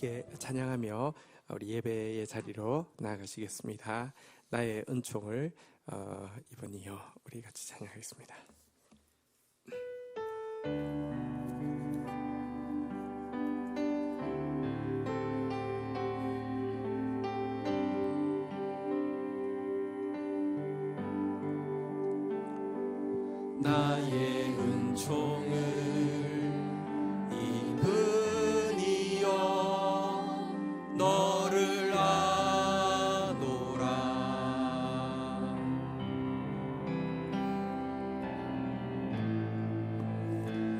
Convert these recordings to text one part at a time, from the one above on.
함께 찬양하며 우리 예배의 자리로 나아가시겠습니다. 나의 은총을 이번이요 우리 같이 찬양하겠습니다. 나의 은총을 너를 아노라.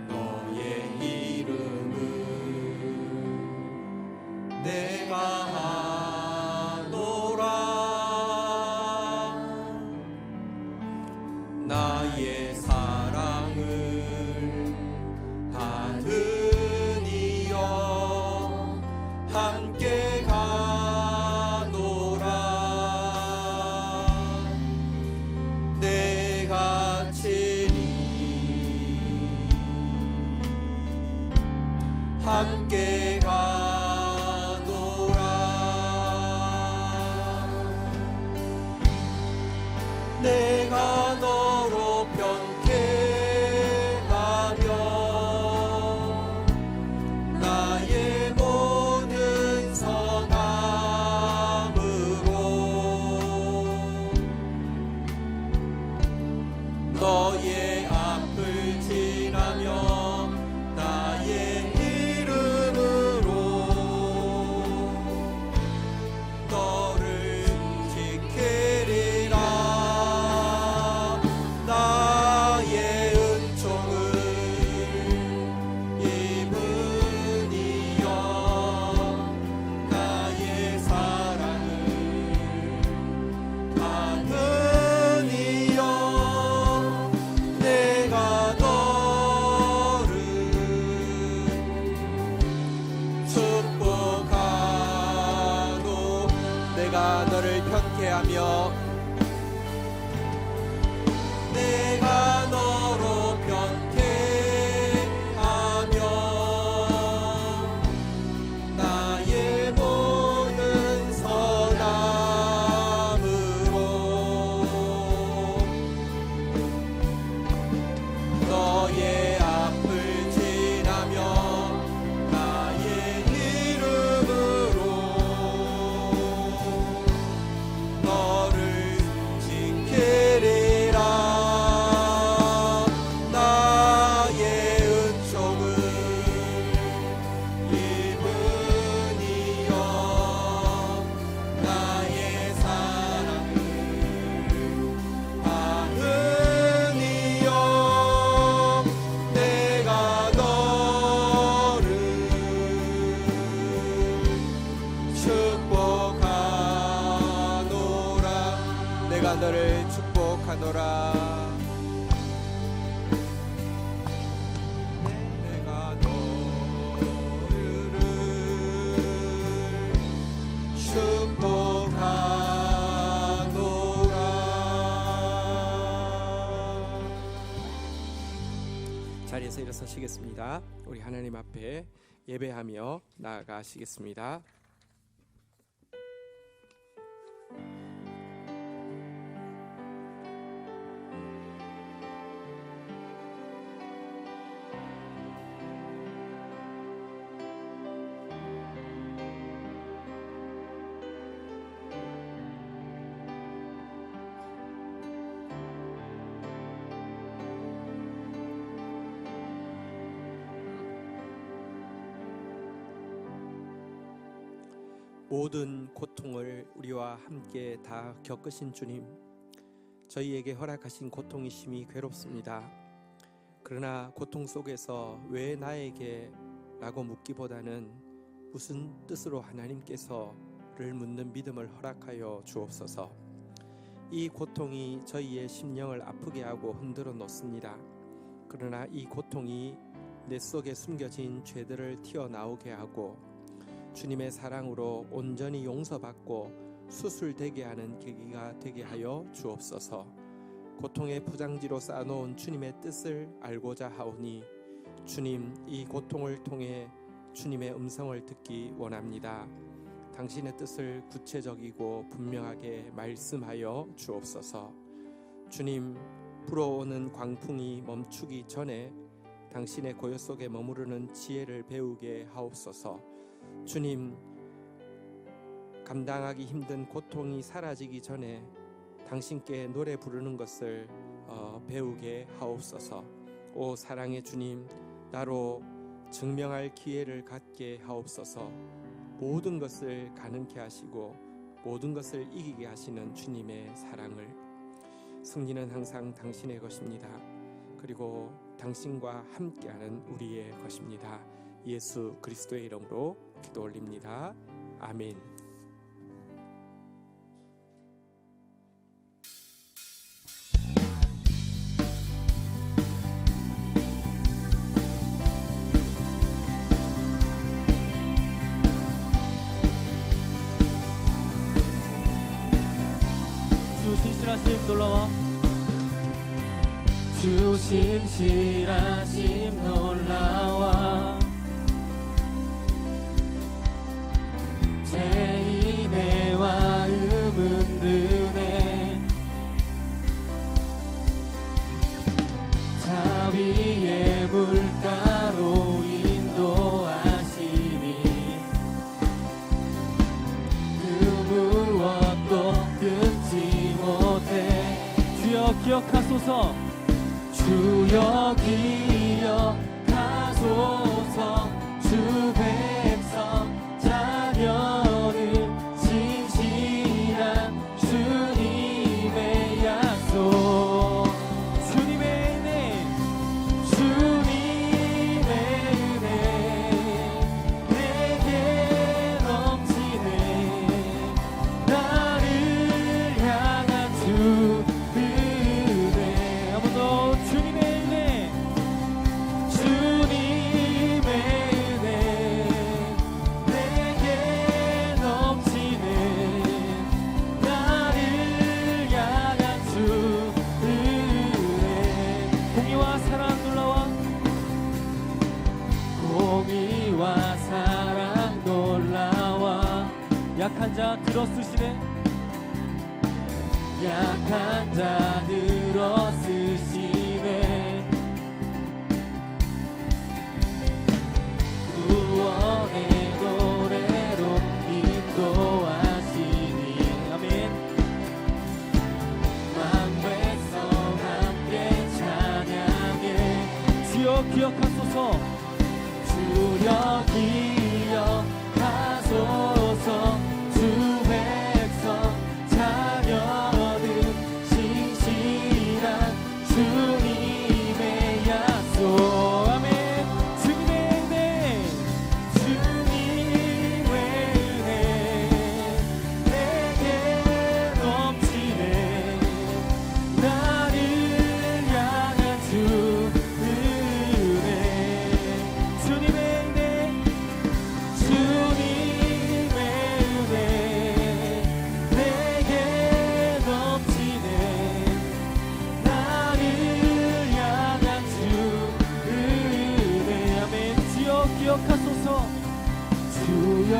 너의 이름을 내가 아노라. 나의 사랑을 받은 이여 함께 함께 가노라. 내가 너로 편케하며 나의 모든 선함으로 너의 앞을 지나며 내가 너를 편케하며 내가 너로 편케하며 나의 모든 선함으로 너의 앞을 지나며 나의 이름으로 너를 지키리라. 나의 은총을 입으니여 나의 사랑을 받으니여 내가 너를 축복하노라. 내가 너를 축복하노라. 내가 너를 축복하노라. 자리에서 일어서시겠습니다. 우리 하나님 앞에 예배하며 나아가시겠습니다. 모든 고통을 우리와 함께 다 겪으신 주님, 저희에게 허락하신 고통이 심히 괴롭습니다. 그러나 고통 속에서 왜 나에게? 라고 묻기보다는 무슨 뜻으로 하나님께서를 묻는 믿음을 허락하여 주옵소서. 이 고통이 저희의 심령을 아프게 하고 흔들어 놓습니다. 그러나 이 고통이 내 속에 숨겨진 죄들을 튀어나오게 하고 주님의 사랑으로 온전히 용서받고 수술되게 하는 계기가 되게 하여 주옵소서. 고통의 포장지로 쌓아놓은 주님의 뜻을 알고자 하오니 주님, 이 고통을 통해 주님의 음성을 듣기 원합니다. 당신의 뜻을 구체적이고 분명하게 말씀하여 주옵소서. 주님, 불어오는 광풍이 멈추기 전에 당신의 고요 속에 머무르는 지혜를 배우게 하옵소서. 주님, 감당하기 힘든 고통이 사라지기 전에 당신께 노래 부르는 것을 배우게 하옵소서. 오 사랑의 주님, 나로 증명할 기회를 갖게 하옵소서. 모든 것을 가능케 하시고 모든 것을 이기게 하시는 주님의 사랑을, 승리는 항상 당신의 것입니다. 그리고 당신과 함께하는 우리의 것입니다. 예수 그리스도의 이름으로 기도 올립니다. 아멘. 주 신실하심 놀라와, 주 신실하심 놀라와, 제 인애와 은은해 자비의 물가로 인도하시니 그 무엇도 끊지 못해. 주여 기억하소서. 주여 기억하소서. 주 백성 자녀는 신실한 주님의 약속. 주님의 은혜, 주님의 은혜 내게 넘치네. 나를 향한 주 은혜. 한번 더. 주님의 은혜, 주님의 은혜 내게 넘치네. 나를 향한 주 은혜. 공의와 사랑 놀라와, 공의와 사랑 놀라와, 약한 자 들어쓰시네. 약한 자 들어쓰시네. 구원의 노래로 인도하시니. 아멘. 만백성 함께 찬양해. 주여 기억하소서. 주여 기억하소서. 주 백성 자녀는 신실한 주님의 약속. 아멘. 주님의 은혜, 주님의 은혜 내게 넘치네. 나를 향한 주 은혜. 주님의 은혜, 주님의 은혜 내게 넘치네. 나를 향한 주 은혜. 아멘. 주여 기억하소서. 주여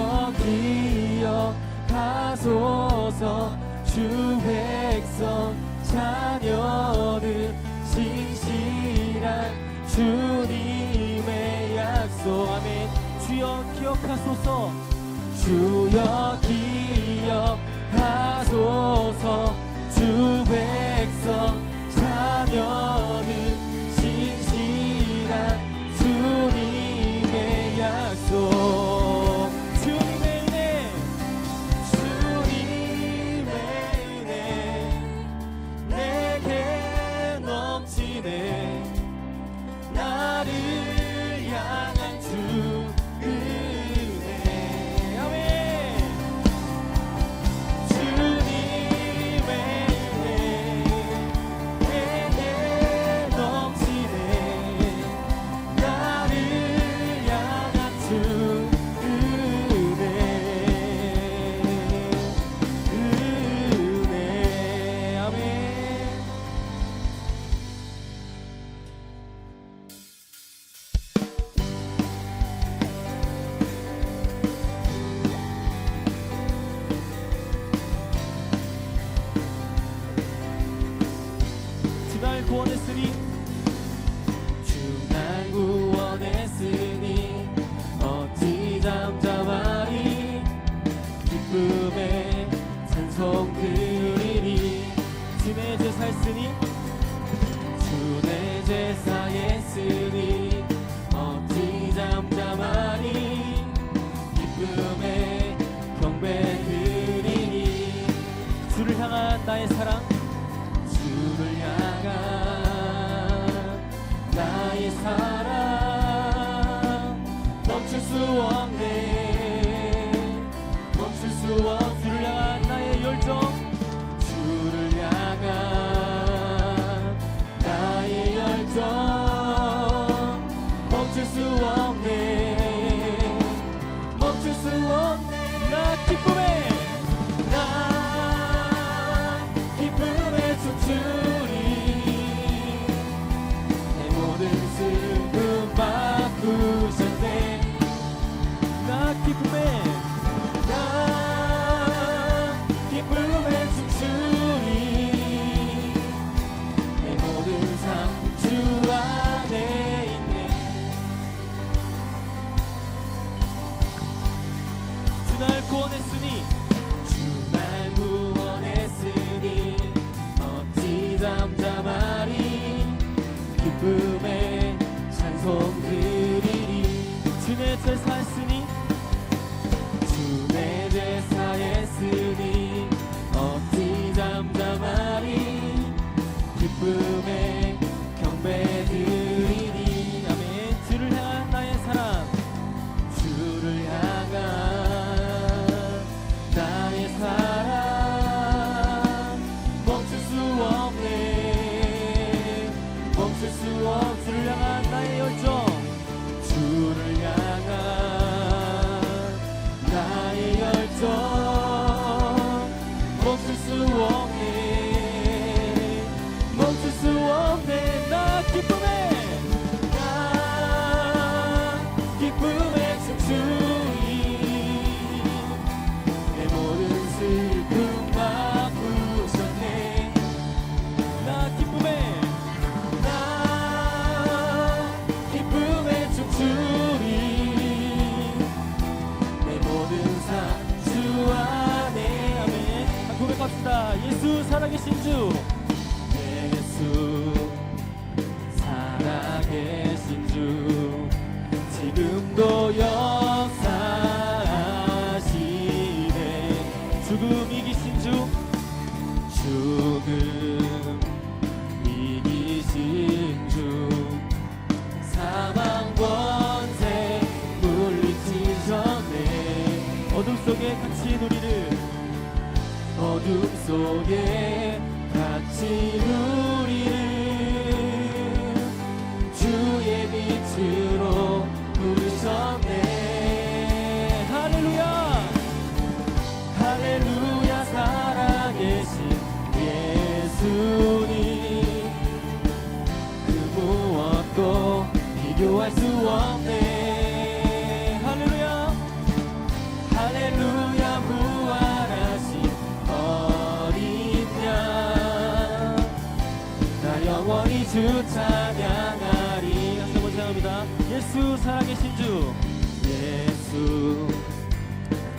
기억하소서. 주 백성 자녀는 신실한 주님의 약속. 아멘. 주여 기억하소서. 주여 기억하소서. 주 백성 자녀는 신실한 주님의 약속. 주님의 은혜, 주님의 은혜 내게 넘치네. 나를 향한 주 은혜. 아멘. 수 없 주를 향한 나의 열정 주를 향한 나의 열정 멈출 수 없네 멈출 수 없네 나 기쁨에 나 기쁨에 춤추리 내 모든 슬픔 바꾸셨네 나 기쁨에 나 기쁨에 춤추리 내 모든 삶 주 안에 있네 주 날 구원했으니 주 날 구원했으니 어찌 잠잠하리 기쁨에 찬송 드리리 주내 제사했으니 주 내 제사했으니 어찌 잠잠하리 기쁨에 경배드리리 아멘. 주를 향한 나의 사랑 주를 향한 나의 사랑 멈출 수 없네 멈출 수 없 주를 향한 나의 열정 주를 향한 나의 열정 멈출 수 없네 멈출 수 없네 나 기쁨에 나 기쁨에 춤추리 내 모든 슬픔 바꾸셨네 나 기쁨에 나 기쁨에 춤추리 내 모든 삶 주 안에 아멘. 고백합시다. 예수 살아계신 주 예수 살아계신 주 지금도 역사하시네 죽음 이기신 주 죽음 이기신 주 사망 권세 물리치셨네 어둠 속에 같이 누리를 어둠 속에 같이 누리를 주의 빛으로 부르셨네 할렐루야 할렐루야 살아계신 예수님 그 무엇도 비교할 수 없네 할렐루야 할렐루야 부활하신 어린 양나 영원히 주 찬양하리 다시 한번 찬양합니다. 예수 살아계신 주 예수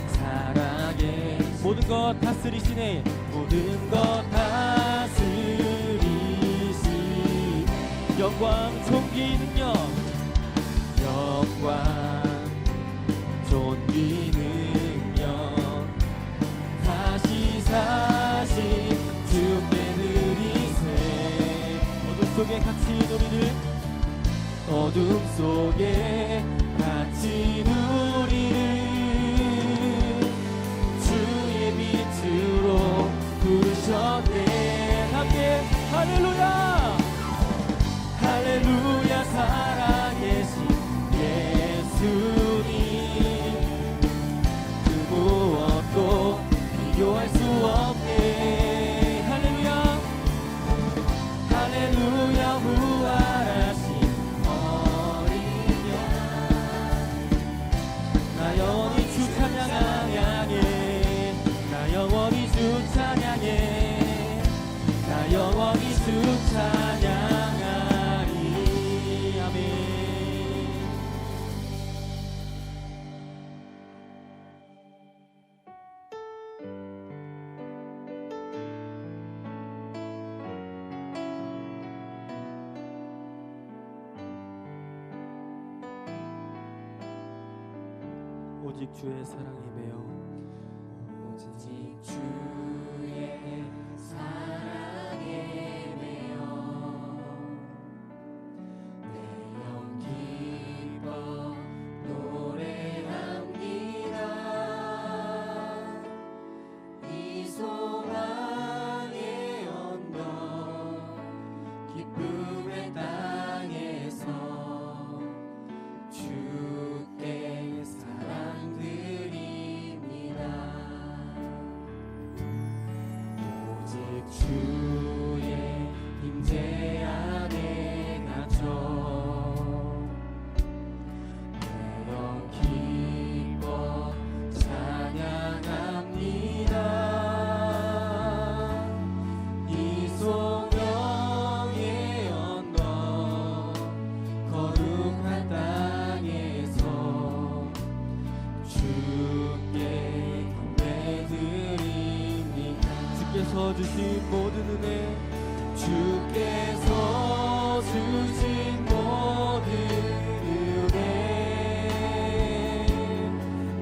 살아계 모든 것 다스리시네 모든 것 다스리시 영광 존귀 능력 영광 존귀 능력 다시 사신 주께 드리세 어둠 속에 같이 누리를 어둠 속에 같이 누리를 주의 빛으로 부르셨네 함께 할렐루야 할렐루야 살아계신 예수님 그 무엇도 비교할 수 없네 할렐루야 할렐루야 부활하신 어린 양나 영원히 주 찬양하네 나 영원히 주 찬양해 나 영원히 주 찬양하리 아멘 오직 주의 사랑이 매여 오직 주의 사랑에 매여 내 영 기뻐 노래합니다 주께서 주신 모든 은혜 주께서 주신 모든 은혜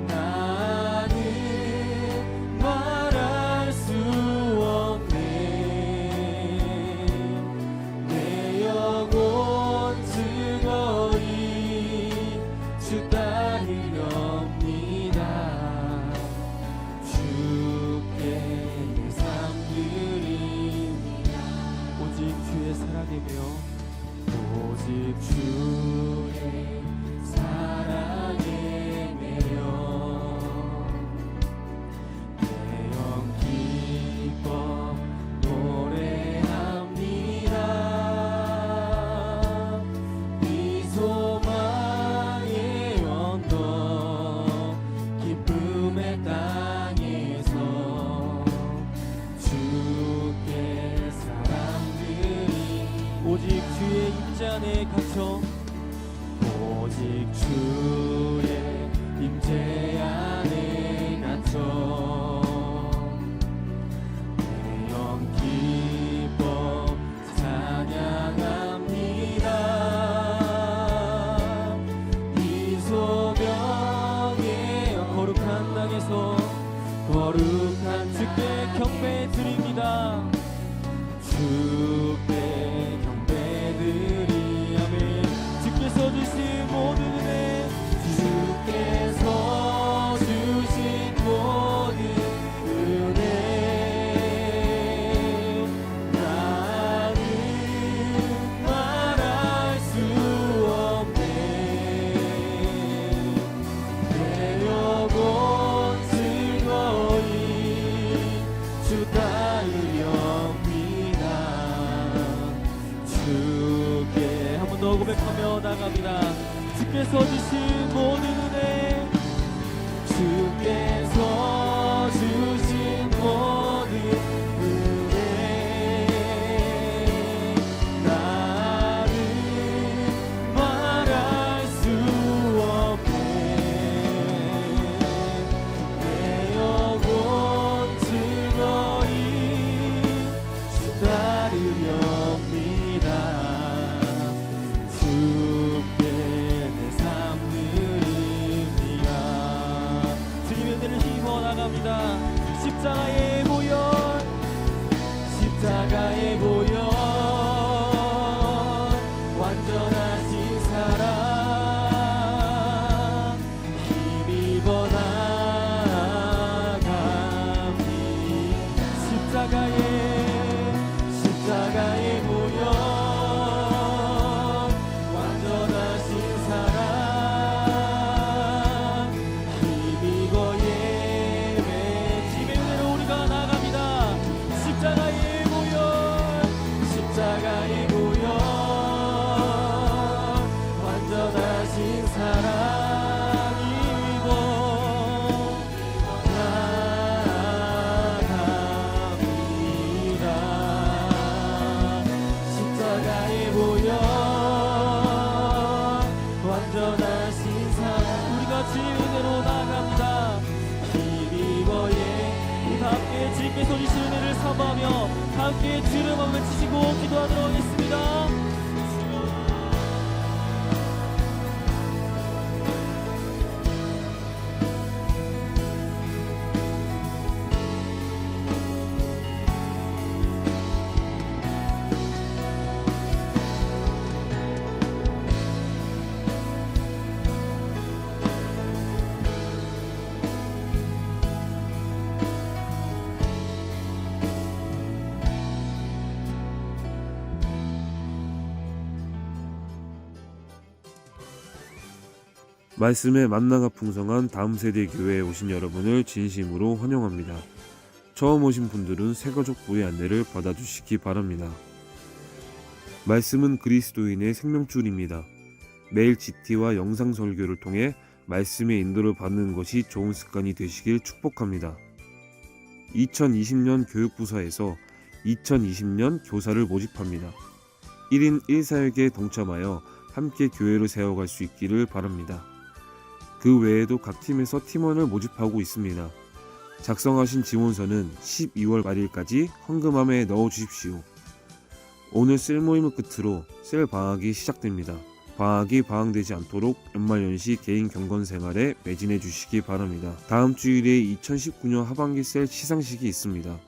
나는 말할 수 없네. 내 영혼 즐거이 주 따르렵니다. 주께 내 삶 드립니다. 오직 주의 사랑이며 오직 주의 사랑에 매여 내 영 기뻐 노래합니다. 이 소망의 언덕 기쁨의 땅에서 주께 사랑드리 오직 주의 임재 안에 갇혀 오직 주의 임재 안에 갇혀 내 영 기뻐 찬양합니다. 이 소명의 거룩한 땅에서 거룩한 주께 경배 드립니다. 주께 경배드리 아멘. 주께서 주신 모든 은혜 주께서 주신 모든 은혜 나는 말할 수 없네. 내 영혼 즐거이 주 따르렵니다. 주께 한 번 더 고백하며 나갑니다. 주께서 주신 모든 은혜 주께서 주신 모든 은혜 나는 말할 수 없네. 내 영혼 즐거이 주 따르렵니다. 주께 내 삶 드립니다. 주님의 은혜를 힘입어 나갑니다. 십자가의 보혈 십자가의 보혈 완전하신 사랑 힘입어 나아가니 십자가의 보혈 완전하신 사랑 힘입어 예배 주님의 은혜로 우리가 나갑니다. 십자가의 보혈 십자가의 보혈 완전하신 사랑 입어 나아갑니다. 십자가의 보혈 완전하신 사랑 우리가 주님의 은혜로 나갑니다. 힘입어 우리 다 함께 주님께서 주신 은혜를 사모하며 함께 주를 한번 외치시고 기도하도록 하겠습니다. 말씀의 만나가 풍성한 다음 세대 교회에 오신 여러분을 진심으로 환영합니다. 처음 오신 분들은 새가족부의 안내를 받아주시기 바랍니다. 말씀은 그리스도인의 생명줄입니다. 매일 GT와 영상 설교를 통해 말씀의 인도를 받는 것이 좋은 습관이 되시길 축복합니다. 2020년 교육부서에서 2020년 교사를 모집합니다. 1인 1사역에 동참하여 함께 교회를 세워갈 수 있기를 바랍니다. 그 외에도 각 팀에서 팀원을 모집하고 있습니다. 작성하신 지원서는 12월 말일까지 헌금함에 넣어주십시오. 오늘 셀 모임을 끝으로 셀 방학이 시작됩니다. 방학이 방황되지 않도록 연말연시 개인 경건 생활에 매진해 주시기 바랍니다. 다음 주일에 2019년 하반기 셀 시상식이 있습니다.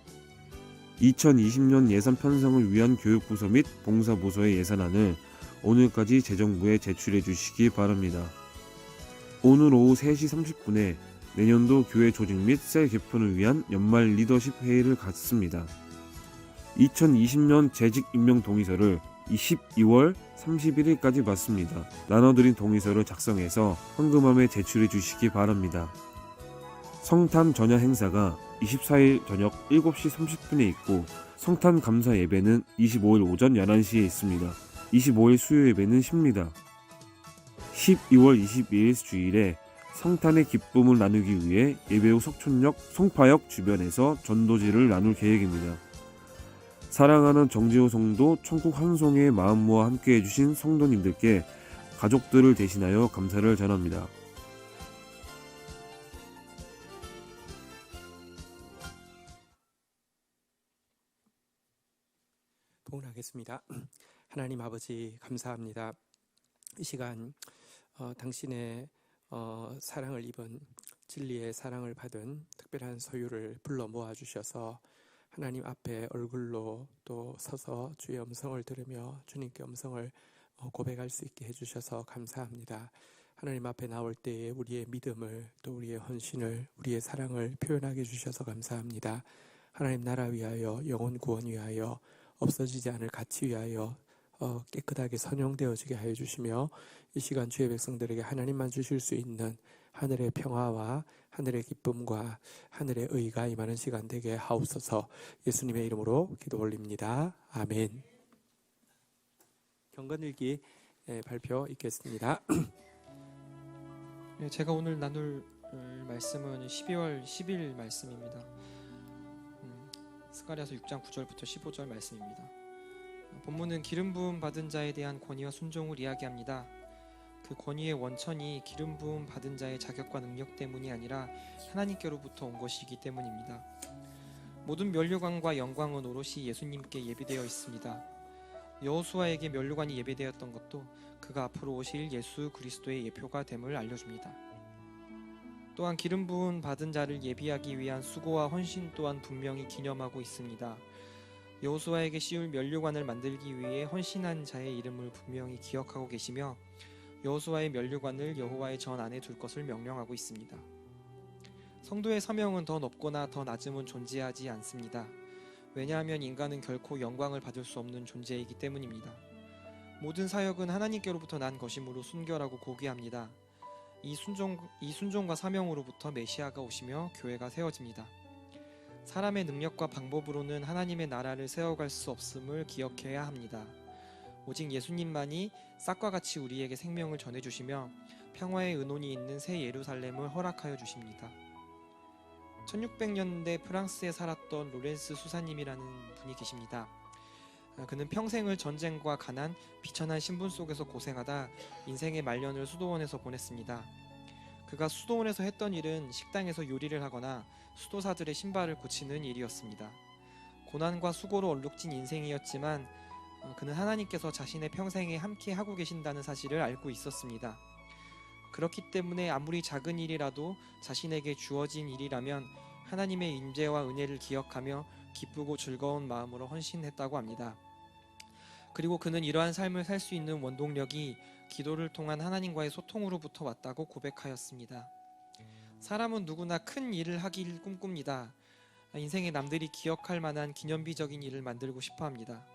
2020년 예산 편성을 위한 교육부서 및 봉사부서의 예산안을 오늘까지 재정부에 제출해 주시기 바랍니다. 오늘 오후 3시 30분에 내년도 교회 조직 및 셀 개편을 위한 연말 리더십 회의를 갖습니다. 2020년 재직 임명 동의서를 12월 31일까지 받습니다. 나눠드린 동의서를 작성해서 헌금함에 제출해 주시기 바랍니다. 성탄 전야 행사가 24일 저녁 7시 30분에 있고 성탄 감사 예배는 25일 오전 11시에 있습니다. 25일 수요 예배는 쉽니다. 12월 22일 주일에 성탄의 기쁨을 나누기 위해 예배 후 석촌역, 송파역 주변에서 전도지를 나눌 계획입니다. 사랑하는 정지호 성도 천국 환송의 마음 모아 함께 해주신 성도님들께 가족들을 대신하여 감사를 전합니다. 봉헌하겠습니다. 하나님 아버지 감사합니다. 이 시간 당신의 사랑을 입은 진리의 사랑을 받은 특별한 소유를 불러 모아주셔서 하나님 앞에 얼굴로 또 서서 주의 음성을 들으며 주님께 음성을 고백할 수 있게 해주셔서 감사합니다. 하나님 앞에 나올 때에 우리의 믿음을 또 우리의 헌신을 우리의 사랑을 표현하게 해주셔서 감사합니다. 하나님 나라 위하여 영혼 구원 위하여 없어지지 않을 가치 위하여 깨끗하게 선용되어지게 하여 주시며 이 시간 주의 백성들에게 하나님만 주실 수 있는 하늘의 평화와 하늘의 기쁨과 하늘의 의가 임하는 시간 되게 하옵소서. 예수님의 이름으로 기도 올립니다. 아멘. 경건일기 발표 있겠습니다. 네, 제가 오늘 나눌 말씀은 12월 10일 말씀입니다. 스가랴서 6장 9절부터 15절 말씀입니다. 본문은 기름 부음 받은 자에 대한 권위와 순종을 이야기합니다. 그 권위의 원천이 기름 부음 받은 자의 자격과 능력 때문이 아니라 하나님께로부터 온 것이기 때문입니다. 모든 면류관과 영광은 오롯이 예수님께 예비되어 있습니다. 여호수아에게 면류관이 예비되었던 것도 그가 앞으로 오실 예수 그리스도의 예표가 됨을 알려줍니다. 또한 기름 부음 받은 자를 예비하기 위한 수고와 헌신 또한 분명히 기념하고 있습니다. 여호수아에게 씌울 면류관을 만들기 위해 헌신한 자의 이름을 분명히 기억하고 계시며 여호수아의 면류관을 여호와의 전 안에 둘 것을 명령하고 있습니다. 성도의 사명은 더 높거나 더 낮음은 존재하지 않습니다. 왜냐하면 인간은 결코 영광을 받을 수 없는 존재이기 때문입니다. 모든 사역은 하나님께로부터 난 것이므로 순결하고 고귀합니다. 이 순종과 사명으로부터 메시아가 오시며 교회가 세워집니다. 사람의 능력과 방법으로는 하나님의 나라를 세워갈 수 없음을 기억해야 합니다. 오직 예수님만이 싹과 같이 우리에게 생명을 전해주시며 평화의 은혼이 있는 새 예루살렘을 허락하여 주십니다. 1600년대 프랑스에 살았던 로렌스 수사님이라는 분이 계십니다. 그는 평생을 전쟁과 가난, 비천한 신분 속에서 고생하다 인생의 말년을 수도원에서 보냈습니다. 그가 수도원에서 했던 일은 식당에서 요리를 하거나 수도사들의 신발을 고치는 일이었습니다. 고난과 수고로 얼룩진 인생이었지만 그는 하나님께서 자신의 평생에 함께 하고 계신다는 사실을 알고 있었습니다. 그렇기 때문에 아무리 작은 일이라도 자신에게 주어진 일이라면 하나님의 임재와 은혜를 기억하며 기쁘고 즐거운 마음으로 헌신했다고 합니다. 그리고 그는 이러한 삶을 살 수 있는 원동력이 기도를 통한 하나님과의 소통으로부터 왔다고 고백하였습니다. 사람은 누구나 큰 일을 하길 꿈꿉니다. 인생에 남들이 기억할 만한 기념비적인 일을 만들고 싶어 합니다.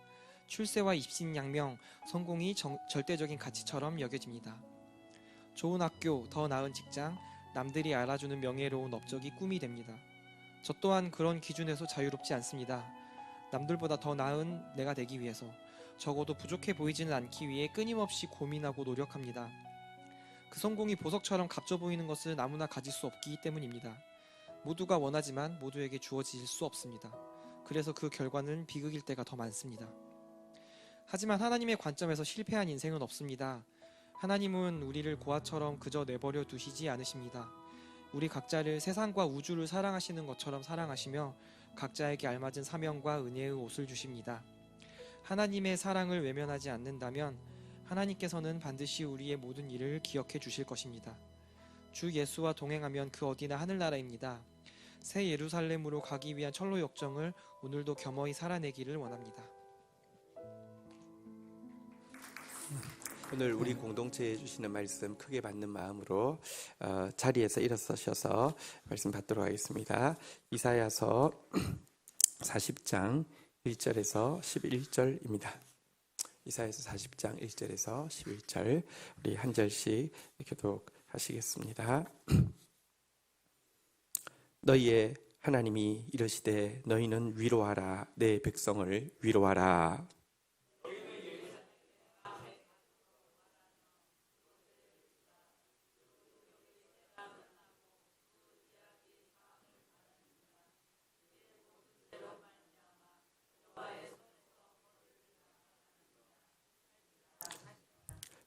출세와 입신양명, 성공이 절대적인 가치처럼 여겨집니다. 좋은 학교, 더 나은 직장, 남들이 알아주는 명예로운 업적이 꿈이 됩니다. 저 또한 그런 기준에서 자유롭지 않습니다. 남들보다 더 나은 내가 되기 위해서, 적어도 부족해 보이지는 않기 위해 끊임없이 고민하고 노력합니다. 그 성공이 보석처럼 값져 보이는 것은 아무나 가질 수 없기 때문입니다. 모두가 원하지만 모두에게 주어질 수 없습니다. 그래서 그 결과는 비극일 때가 더 많습니다. 하지만 하나님의 관점에서 실패한 인생은 없습니다. 하나님은 우리를 고아처럼 그저 내버려 두시지 않으십니다. 우리 각자를 세상과 우주를 사랑하시는 것처럼 사랑하시며 각자에게 알맞은 사명과 은혜의 옷을 주십니다. 하나님의 사랑을 외면하지 않는다면 하나님께서는 반드시 우리의 모든 일을 기억해 주실 것입니다. 주 예수와 동행하면 그 어디나 하늘나라입니다. 새 예루살렘으로 가기 위한 철로 역정을 오늘도 겸허히 살아내기를 원합니다. 오늘 우리 공동체에 주시는 말씀 크게 받는 마음으로 자리에서 일어서셔서 말씀 받도록 하겠습니다. 이사야서 40장 1절에서 11절입니다. 이사야서 40장 1절에서 11절 우리 한 절씩 교독하시겠습니다. 너희의 하나님이 이르시되 너희는 위로하라 내 백성을 위로하라.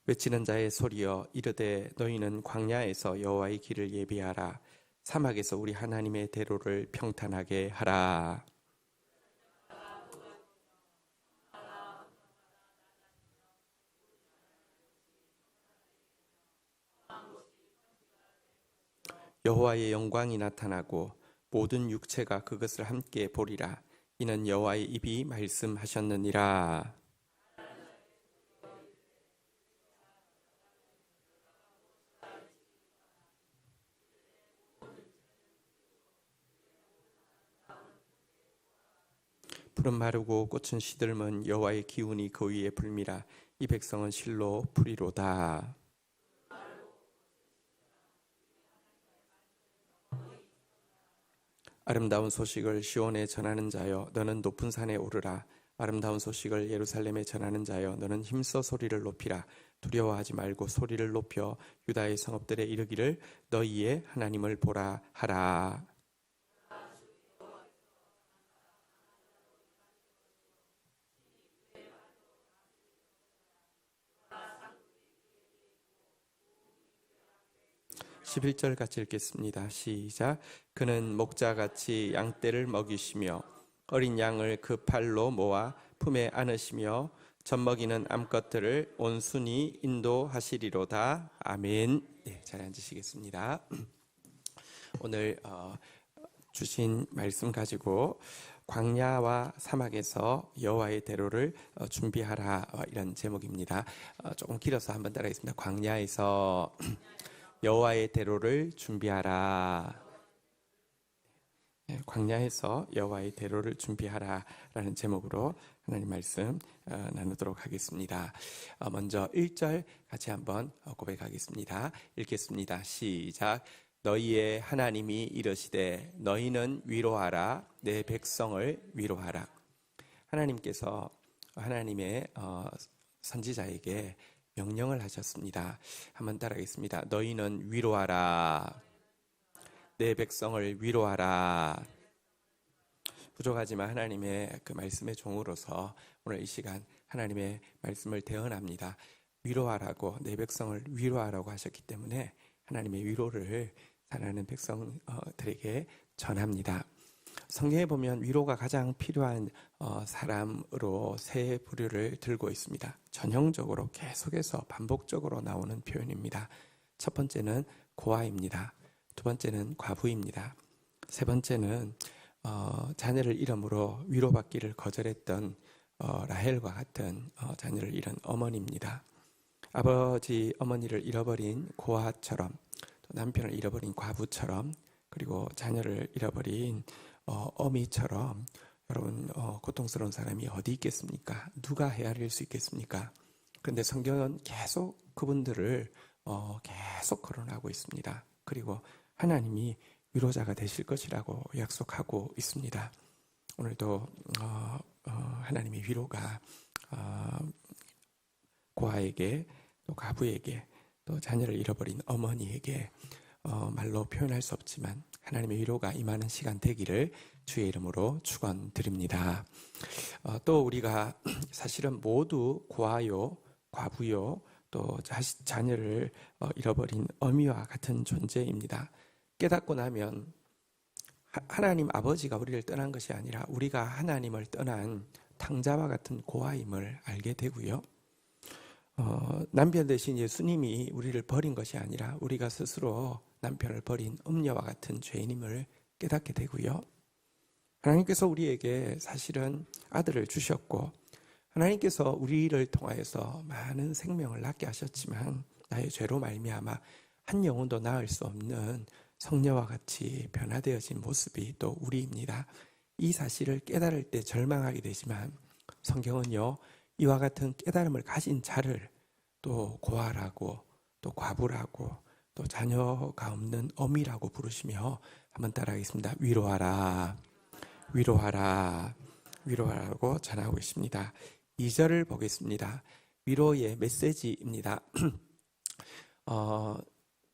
외치는 자의 소리여 이르되 너희는 광야에서 여호와의 길을 예비하라 사막에서 우리 하나님의 대로를 평탄하게 하라. 여호와의 영광이 나타나고 모든 육체가 그것을 함께 보리라. 이는 여호와의 입이 말씀하셨느니라. 풀은 마르고 꽃은 시들면 여호와의 기운이 그 위에 불미라. 이 백성은 실로 풀이로다. 아름다운 소식을 시온에 전하는 자여 너는 높은 산에 오르라. 아름다운 소식을 예루살렘에 전하는 자여 너는 힘써 소리를 높이라. 두려워하지 말고 소리를 높여 유다의 성읍들에 이르기를 너희의 하나님을 보라 하라. 11절 같이 읽겠습니다. 시작. 그는 목자같이 양떼를 먹이시며 어린 양을 그 팔로 모아 품에 안으시며 젖먹이는 암컷들을 온순히 인도하시리로다. 아멘. 네, 잘 앉으시겠습니다. 오늘 주신 말씀 가지고 광야와 사막에서 여호와의 대로를 준비하라 이런 제목입니다. 조금 길어서 한번 따라하겠습니다. 광야에서 여호와의 대로를 준비하라. 광야에서 여호와의 대로를 준비하라라는 제목으로 하나님 말씀 나누도록 하겠습니다. 먼저 1절 같이 한번 고백하겠습니다. 읽겠습니다. 시작. 너희의 하나님이 이르시되 너희는 위로하라 내 백성을 위로하라. 하나님께서 하나님의 선지자에게 명령을 하셨습니다. 한번 따라하겠습니다. 너희는 위로하라. 내 백성을 위로하라. 부족하지만 하나님의 그 말씀의 종으로서 오늘 이 시간 하나님의 말씀을 대언합니다. 위로하라고 내 백성을 위로하라고 하셨기 때문에 하나님의 위로를 사랑하는 백성들에게 전합니다. 성경에 보면 위로가 가장 필요한 사람으로 세 부류를 들고 있습니다. 전형적으로 계속해서 반복적으로 나오는 표현입니다. 첫 번째는 고아입니다. 두 번째는 과부입니다. 세 번째는 자녀를 잃음으로 위로받기를 거절했던 라헬과 같은 자녀를 잃은 어머니입니다. 아버지, 어머니를 잃어버린 고아처럼 또 남편을 잃어버린 과부처럼 그리고 자녀를 잃어버린 어미처럼 여러분 고통스러운 사람이 어디 있겠습니까? 누가 헤아릴 수 있겠습니까? 그런데 성경은 계속 그분들을 계속 거론하고 있습니다. 그리고 하나님이 위로자가 되실 것이라고 약속하고 있습니다. 오늘도 하나님의 위로가 고아에게 또 과부에게 또 자녀를 잃어버린 어머니에게 말로 표현할 수 없지만 하나님의 위로가 임하는 시간 되기를 주의 이름으로 축원드립니다. 또 우리가 사실은 모두 고아요, 과부요, 또 자녀를 잃어버린 어미와 같은 존재입니다. 깨닫고 나면 하나님 아버지가 우리를 떠난 것이 아니라 우리가 하나님을 떠난 탕자와 같은 고아임을 알게 되고요. 남편 대신 예수님이 우리를 버린 것이 아니라 우리가 스스로 남편을 버린 음녀와 같은 죄인임을 깨닫게 되고요. 하나님께서 우리에게 사실은 아들을 주셨고 하나님께서 우리를 통하여서 많은 생명을 낳게 하셨지만 나의 죄로 말미암아 한 영혼도 낳을 수 없는 성녀와 같이 변화되어진 모습이 또 우리입니다. 이 사실을 깨달을 때 절망하게 되지만 성경은요, 이와 같은 깨달음을 가진 자를 또 고아라고 또 과부라고 또 자녀가 없는 어미라고 부르시며 한번 따라하겠습니다. 위로하라, 위로하라, 위로하라고 전하고 있습니다. 2절을 보겠습니다. 위로의 메시지입니다.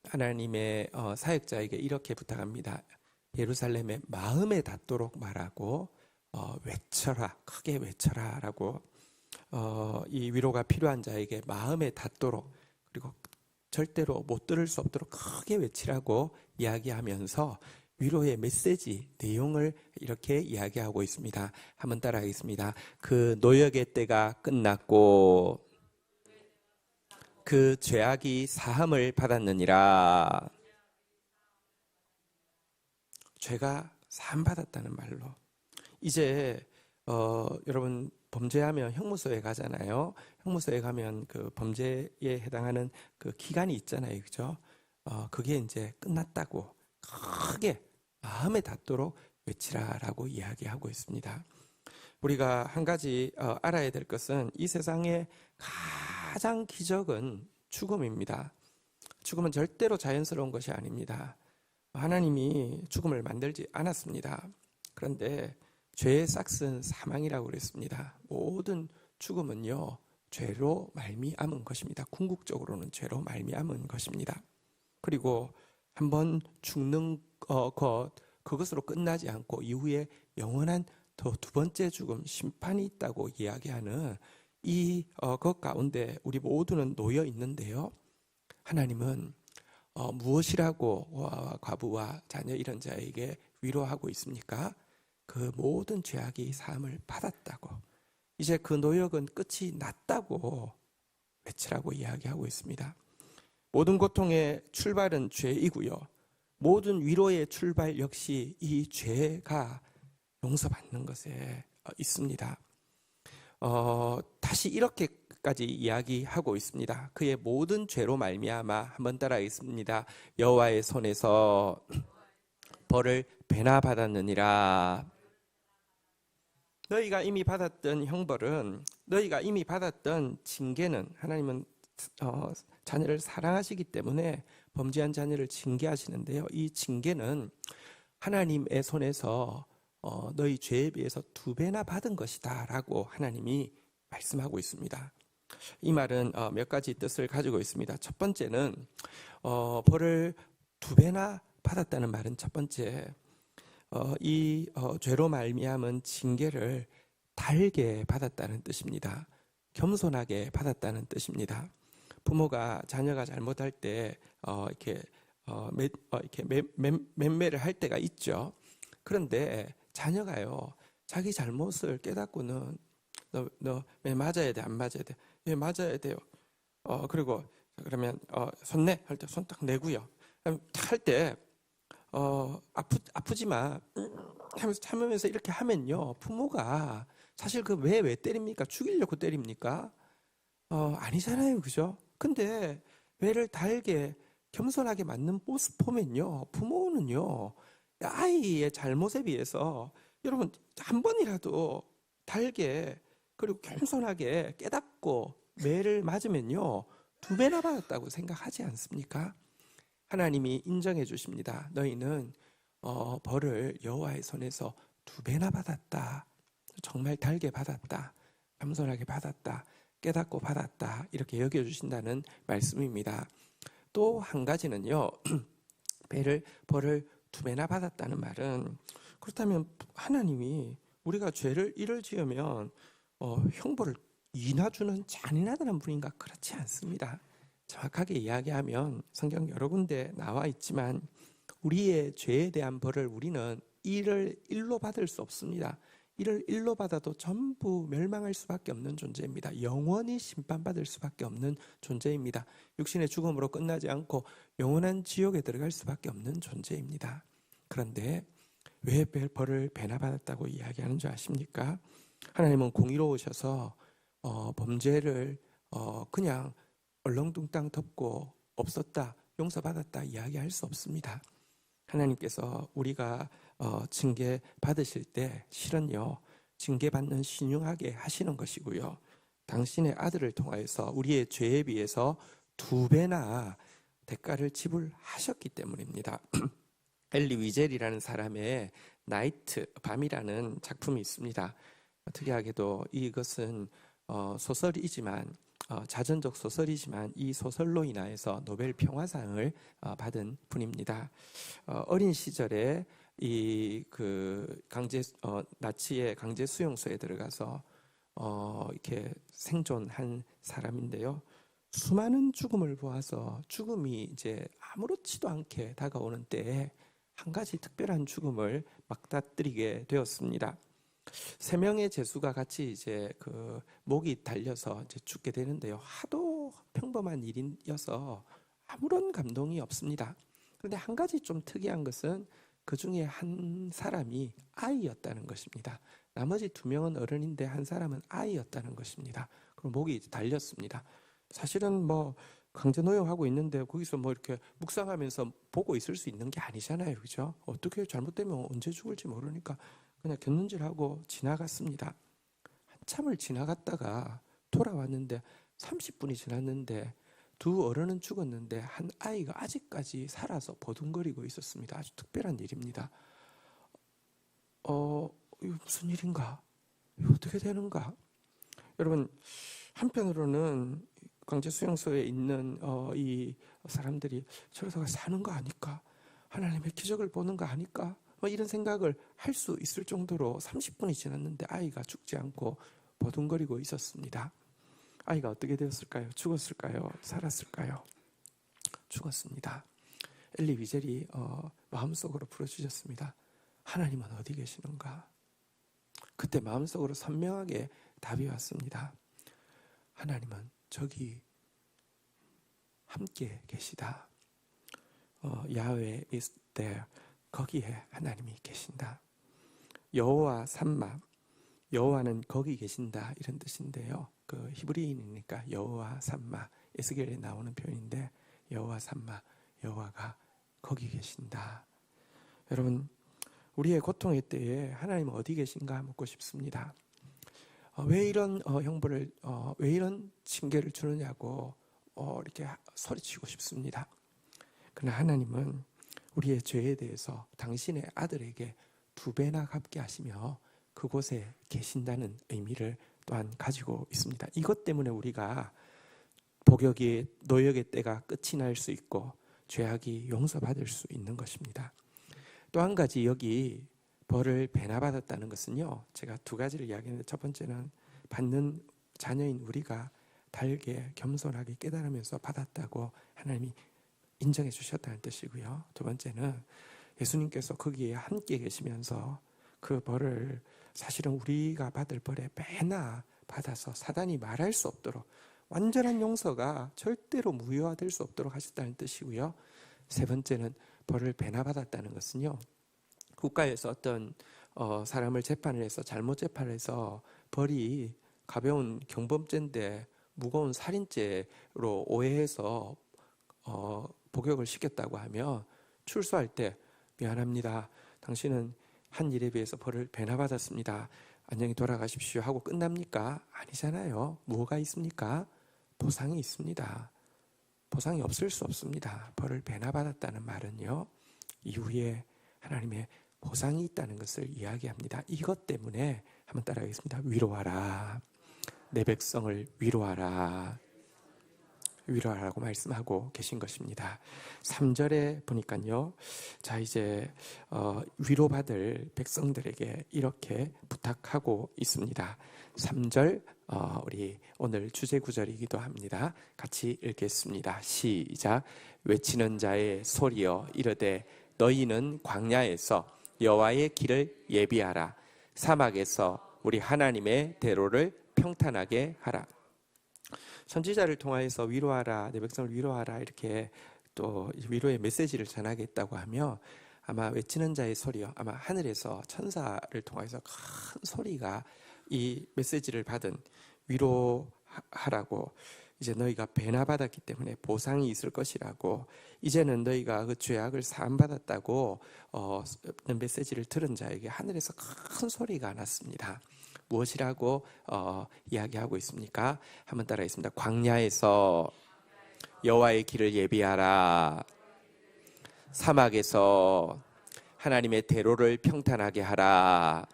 하나님의 사역자에게 이렇게 부탁합니다. 예루살렘의 마음에 닿도록 말하고 외쳐라, 크게 외쳐라 라고 이 위로가 필요한 자에게 마음에 닿도록 그리고 절대로 못 들을 수 없도록 크게 외치라고 이야기하면서 위로의 메시지 내용을 이렇게 이야기하고 있습니다. 한번 따라하겠습니다. 그 노역의 때가 끝났고 그 죄악이 사함을 받았느니라. 죄가 사함 받았다는 말로 이제 여러분 범죄하면 형무소에 가잖아요. 형무소에 가면 그 범죄에 해당하는 그 기간이 있잖아요, 그죠? 그게 이제 끝났다고 크게 마음에 닿도록 외치라라고 이야기하고 있습니다. 우리가 한 가지 알아야 될 것은 이 세상의 가장 기적은 죽음입니다. 죽음은 절대로 자연스러운 것이 아닙니다. 하나님이 죽음을 만들지 않았습니다. 그런데 죄의 싹은 사망이라고 그랬습니다. 모든 죽음은요, 죄로 말미암은 것입니다. 궁극적으로는 죄로 말미암은 것입니다. 그리고 한번 죽는 그것으로 끝나지 않고 이후에 영원한 더 두 번째 죽음, 심판이 있다고 이야기하는 것 가운데 우리 모두는 놓여 있는데요. 하나님은 무엇이라고 과부와 자녀 이런 자에게 위로하고 있습니까? 그 모든 죄악이 사함을 받았다고, 이제 그 노역은 끝이 났다고 외치라고 이야기하고 있습니다. 모든 고통의 출발은 죄이고요. 모든 위로의 출발 역시 이 죄가 용서받는 것에 있습니다. 다시 이렇게까지 이야기하고 있습니다. 그의 모든 죄로 말미암아, 한번 따라하겠습니다. 여호와의 손에서 벌을 배나 받았느니라. 너희가 이미 받았던 형벌은, 너희가 이미 받았던 징계는, 하나님은 자녀를 사랑하시기 때문에 범죄한 자녀를 징계하시는데요. 이 징계는 하나님의 손에서 너희 죄에 비해서 2배나 받은 것이다 라고 하나님이 말씀하고 있습니다. 이 말은 몇 가지 뜻을 가지고 있습니다. 첫 번째는 벌을 2배나 받았다는 말은, 첫 번째, 이 죄로 말미암은 징계를 달게 받았다는 뜻입니다. 겸손하게 받았다는 뜻입니다. 부모가 자녀가 잘못할 때 이렇게 맴매를 할 때가 있죠. 그런데 자녀가요, 자기 잘못을 깨닫고는 너 왜 맞아야 돼, 안 맞아야 돼? 왜 맞아야 돼요? 그리고 그러면 손 내 할 때 손 딱 내고요. 할 때 아프지 마 하면서 참으면서 이렇게 하면요, 부모가 사실 그 왜 때립니까? 죽이려고 때립니까? 아니잖아요, 그죠? 근데 왜를 달게 겸손하게 맞는 모습 보면요, 부모는요, 아이의 잘못에 비해서 여러분 한 번이라도 달게 그리고 겸손하게 깨닫고 매를 맞으면요, 2배나 받았다고 생각하지 않습니까? 하나님이 인정해 주십니다. 너희는 벌을 여호와의 손에서 2배나 받았다. 정말 달게 받았다. 겸손하게 받았다. 깨닫고 받았다. 이렇게 여겨주신다는 말씀입니다. 또 한 가지는요, 벌을 2배나 받았다는 말은, 그렇다면 하나님이 우리가 죄를 일을 지으면 형벌을 2나 주는 잔인하다는 분인가? 그렇지 않습니다. 정확하게 이야기하면 성경 여러 군데 나와 있지만 우리의 죄에 대한 벌을 우리는 이를 일로 받을 수 없습니다. 이를 일로 받아도 전부 멸망할 수밖에 없는 존재입니다. 영원히 심판받을 수밖에 없는 존재입니다. 육신의 죽음으로 끝나지 않고 영원한 지옥에 들어갈 수밖에 없는 존재입니다. 그런데 왜 벌을 배나 받았다고 이야기하는 줄 아십니까? 하나님은 공의로우셔서 범죄를 그냥 얼렁뚱땅 덮고 없었다, 용서받았다 이야기할 수 없습니다. 하나님께서 우리가 징계 받으실 때 실은요, 징계받는 신용하게 하시는 것이고요, 당신의 아들을 통하여서 우리의 죄에 비해서 2배나 대가를 지불하셨기 때문입니다. 엘리 위젤이라는 사람의 나이트, 밤이라는 작품이 있습니다. 특이하게도 이것은 소설이지만 자전적 소설이지만 이 소설로 인하여서 노벨 평화상을 받은 분입니다. 어린 시절에 이 나치의 강제 수용소에 들어가서 이렇게 생존한 사람인데요. 수많은 죽음을 보아서 죽음이 이제 아무렇지도 않게 다가오는 때에 한 가지 특별한 죽음을 맞닥뜨리게 되었습니다. 3명의 죄수가 같이 이제 목이 달려서 이제 죽게 되는데요. 하도 평범한 일이어서 아무런 감동이 없습니다. 그런데 한 가지 좀 특이한 것은 그 중에 한 사람이 아이였다는 것입니다. 나머지 2명은 어른인데 한 사람은 아이였다는 것입니다. 그럼 목이 달렸습니다. 사실은 뭐 강제 노역하고 있는데 거기서 뭐 이렇게 묵상하면서 보고 있을 수 있는 게 아니잖아요, 그죠? 어떻게 잘못되면 언제 죽을지 모르니까 그냥 곁눈질하고 지나갔습니다. 한참을 지나갔다가 돌아왔는데 30분이 지났는데 2 어른은 죽었는데 한 아이가 아직까지 살아서 버둥거리고 있었습니다. 아주 특별한 일입니다. 이거 무슨 일인가? 이거 어떻게 되는가? 여러분, 한편으로는 강제 수용소에 있는 이 사람들이 저러다가 사는 거 아닐까? 하나님의 기적을 보는 거 아닐까? 이런 생각을 할 수 있을 정도로 30분이 지났는데 아이가 죽지 않고 버둥거리고 있었습니다. 아이가 어떻게 되었을까요? 죽었을까요? 살았을까요? 죽었습니다. 엘리 위젤이 마음속으로 부르짖었습니다. 하나님은 어디 계시는가? 그때 마음속으로 선명하게 답이 왔습니다. 하나님은 저기 함께 계시다. 야훼 is there. 거기에 하나님이 계신다. 여호와 삼마, 여호와는 거기 계신다 이런 뜻인데요. 그 히브리인이니까 여호와 삼마, 에스겔에 나오는 표현인데 여호와 삼마, 여호와가 거기 계신다. 여러분, 우리의 고통의 때에 하나님 어디 계신가 묻고 싶습니다. 왜 이런 형벌을, 왜 이런 징계를 주느냐고 이렇게 소리치고 싶습니다. 그러나 하나님은 우리의 죄에 대해서 당신의 아들에게 2배나 갚게 하시며 그곳에 계신다는 의미를 또한 가지고 있습니다. 이것 때문에 우리가 복역의 노역의 때가 끝이 날 수 있고 죄악이 용서받을 수 있는 것입니다. 또 한 가지 여기 벌을 배나 받았다는 것은요, 제가 2가지를 이야기했는데 첫 번째는 받는 자녀인 우리가 달게 겸손하게 깨달으면서 받았다고 하나님이 인정해 주셨다는 뜻이고요. 2번째는 예수님께서 거기에 함께 계시면서 그 벌을 사실은 우리가 받을 벌에 배나 받아서 사단이 말할 수 없도록 완전한 용서가 절대로 무효화될 수 없도록 하셨다는 뜻이고요. 3번째는 벌을 배나 받았다는 것은요, 국가에서 어떤 사람을 재판을 해서 잘못 재판을 해서 벌이 가벼운 경범죄인데 무거운 살인죄로 오해해서 복역을 시켰다고 하면 출소할 때 미안합니다. 당신은 한 일에 비해서 벌을 배나 받았습니다. 안녕히 돌아가십시오 하고 끝납니까? 아니잖아요. 뭐가 있습니까? 보상이 있습니다. 보상이 없을 수 없습니다. 벌을 배나 받았다는 말은요, 이후에 하나님의 보상이 있다는 것을 이야기합니다. 이것 때문에 한번 따라하겠습니다. 위로하라. 내 백성을 위로하라. 위로하라고 말씀하고 계신 것입니다. 3절에 보니까요, 자 이제 위로받을 백성들에게 이렇게 부탁하고 있습니다. 3절 우리 오늘 주제 구절이기도 합니다. 같이 읽겠습니다. 시작. 외치는 자의 소리여 이르되 너희는 광야에서 여호와의 길을 예비하라. 사막에서 우리 하나님의 대로를 평탄하게 하라. 선지자를 통하여서 위로하라, 내 백성을 위로하라, 이렇게 또 위로의 메시지를 전하겠다고 하며 아마 외치는 자의 소리요, 아마 하늘에서 천사를 통해서 큰 소리가 이 메시지를 받은, 위로하라고, 이제 너희가 배나받았기 때문에 보상이 있을 것이라고, 이제는 너희가 그 죄악을 사함받았다고 메시지를 들은 자에게 하늘에서 큰 소리가 났습니다. 무엇이라고 이야기하고 있습니까? 한번 따라하겠습니다. 광야에서 여호와의 길을 예비하라. 사막에서 하나님의 대로를 평탄하게 하라.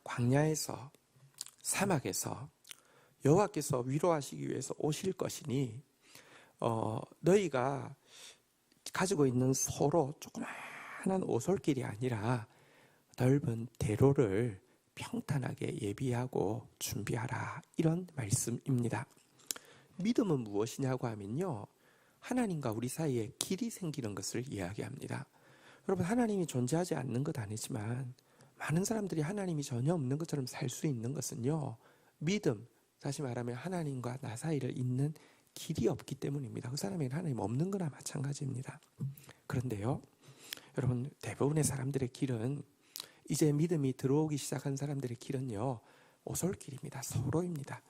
광야에서, 사막에서 여호와께서 위로하시기 위해서 오실 것이니 너희가 가지고 있는 소로 조그마한 오솔길이 아니라 넓은 대로를 평탄하게 예비하고 준비하라, 이런 말씀입니다. 믿음은 무엇이냐고 하면요, 하나님과 우리 사이에 길이 생기는 것을 이야기합니다. 여러분, 하나님이 존재하지 않는 것 아니지만 많은 사람들이 하나님이 전혀 없는 것처럼 살 수 있는 것은요, 믿음, 다시 말하면 하나님과 나 사이를 잇는 길이 없기 때문입니다. 그 사람에게는 하나님 없는 거나 마찬가지입니다. 그런데요, 여러분, 대부분의 사람들의 길은, 이제 믿음이 들어오기 시작한 사람들의 길은요, 오솔길입니다. 소로입니다.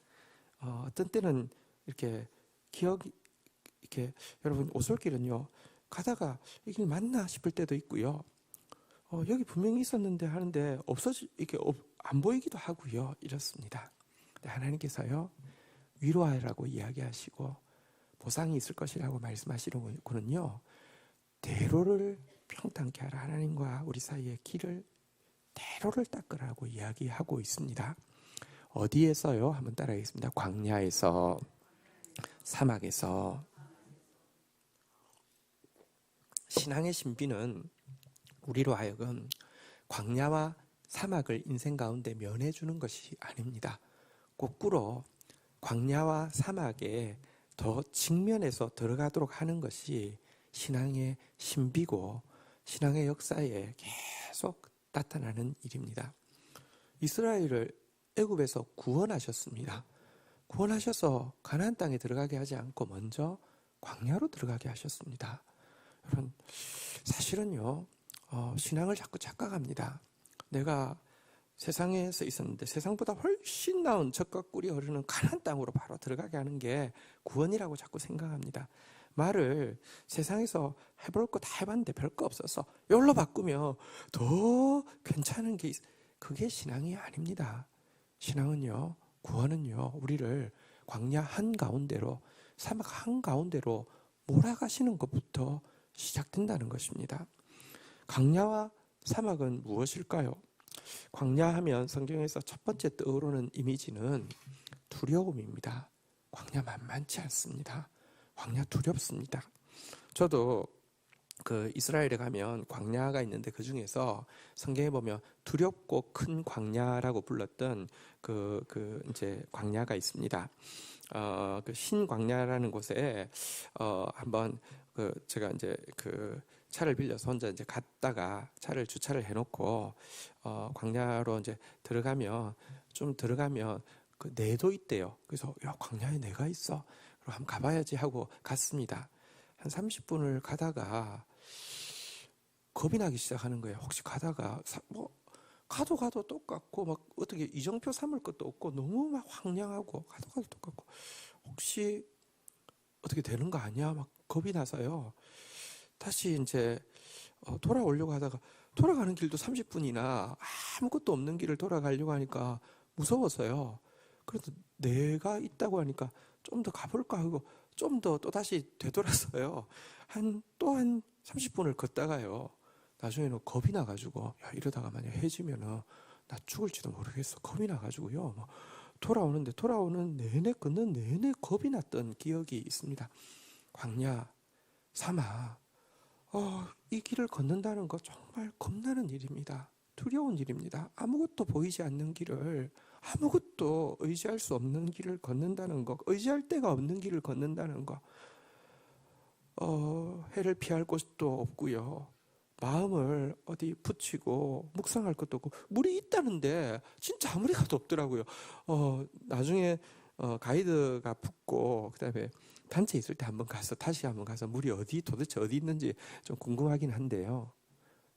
어떤 때는 이렇게 이렇게, 여러분, 오솔길은요, 가다가 이게 맞나 싶을 때도 있고요, 여기 분명히 있었는데 하는데 이렇게 안 보이기도 하고요, 이렇습니다. 하나님께서요, 위로하라고 이야기하시고 보상이 있을 것이라고 말씀하시는군요. 대로를 평탄케 하라. 하나님과 우리 사이의 길을, 대로를 닦으라고 이야기하고 있습니다. 어디에서요? 한번 따라하겠습니다. 광야에서, 사막에서. 신앙의 신비는 우리로 하여금 광야와 사막을 인생 가운데 면해주는 것이 아닙니다. 거꾸로 광야와 사막에 더 직면해서 들어가도록 하는 것이 신앙의 신비고 신앙의 역사에 계속 나타나는 일입니다. 이스라엘을 애굽에서 구원하셨습니다. 구원하셔서 가나안 땅에 들어가게 하지 않고 먼저 광야로 들어가게 하셨습니다. 여러분, 사실은요, 신앙을 자꾸 착각합니다. 내가 세상에서 있었는데 세상보다 훨씬 나은 젖과 꿀이 흐르는 가나안 땅으로 바로 들어가게 하는 게 구원이라고 자꾸 생각합니다. 말을 세상에서 해볼 거 다 해봤는데 별거 없어서 이걸로 바꾸면 더 괜찮은 게 그게 신앙이 아닙니다. 신앙은요, 구원은요, 우리를 광야 한가운데로, 사막 한가운데로 몰아가시는 것부터 시작된다는 것입니다. 광야와 사막은 무엇일까요? 광야 하면 성경에서 첫 번째 떠오르는 이미지는 두려움입니다. 광야 만만치 않습니다. 광야 두렵습니다. 저도 그 이스라엘에 가면 광야가 있는데 그 중에서 성경에 보면 두렵고 큰 광야라고 불렀던 그 이제 광야가 있습니다. 그 신광야라는 곳에 한번 제가 이제 그 차를 빌려서 혼자 이제 갔다가 차를 주차를 해놓고 광야로 이제 들어가면 그 내도 있대요. 그래서 야, 광야에 내가 있어. 그럼 한번 가봐야지 하고 갔습니다. 한 30분을 가다가 겁이 나기 시작하는 거예요. 혹시 가다가 가도 똑같고 막 어떻게 이정표 삼을 것도 없고 너무 막 황량하고 가도 똑같고 혹시 어떻게 되는 거 아니야? 막 겁이 나서요. 다시 이제 돌아오려고 하다가 돌아가는 길도 30분이나 아무것도 없는 길을 돌아가려고 하니까 무서워서요. 그래도 내가 있다고 하니까 좀 더 가볼까 하고 좀 더 또다시 되돌아서요. 한 30분을 걷다가요. 나중에는 겁이 나가지고 야, 이러다가 만약 해지면은 나 죽을지도 모르겠어. 겁이 나가지고요. 돌아오는 내내 걷는 내내 겁이 났던 기억이 있습니다. 광야, 사막, 이 길을 걷는다는 거 정말 겁나는 일입니다. 두려운 일입니다. 아무것도 보이지 않는 길을, 아무것도 의지할 수 없는 길을 걷는다는 거, 의지할 데가 없는 길을 걷는다는 거, 해를 피할 곳도 없고요. 마음을 어디 붙이고 묵상할 것도 없고 물이 있다는데 진짜 아무리 가도 없더라고요. 나중에 가이드가 붙고 그다음에 단체 있을 때 다시 한번 가서 물이 도대체 어디 있는지 좀 궁금하긴 한데요.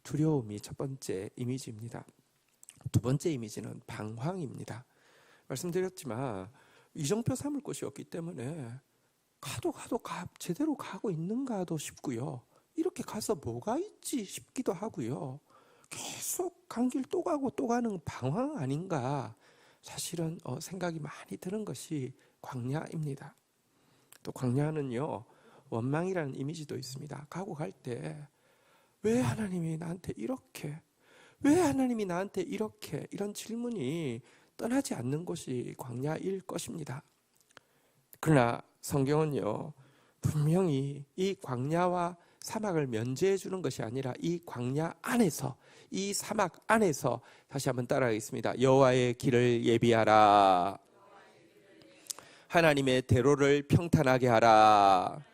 두려움이 첫 번째 이미지입니다. 두 번째 이미지는 방황입니다. 말씀드렸지만 이정표 삼을 곳이 없기 때문에 가도 제대로 가고 있는가도 싶고요. 이렇게 가서 뭐가 있지 싶기도 하고요. 계속 간 길 또 가고 또 가는 방황 아닌가 사실은 생각이 많이 드는 것이 광야입니다. 또 광야는요 원망이라는 이미지도 있습니다. 가고 갈 때 왜 하나님이 나한테 이렇게 이런 질문이 떠나지 않는 곳이 광야일 것입니다. 그러나 성경은요 분명히 이 광야와 사막을 면제해 주는 것이 아니라 이 광야 안에서 이 사막 안에서 다시 한번 따라하겠습니다. 여호와의 길을 예비하라. 하나님의 대로를 평탄하게 하라.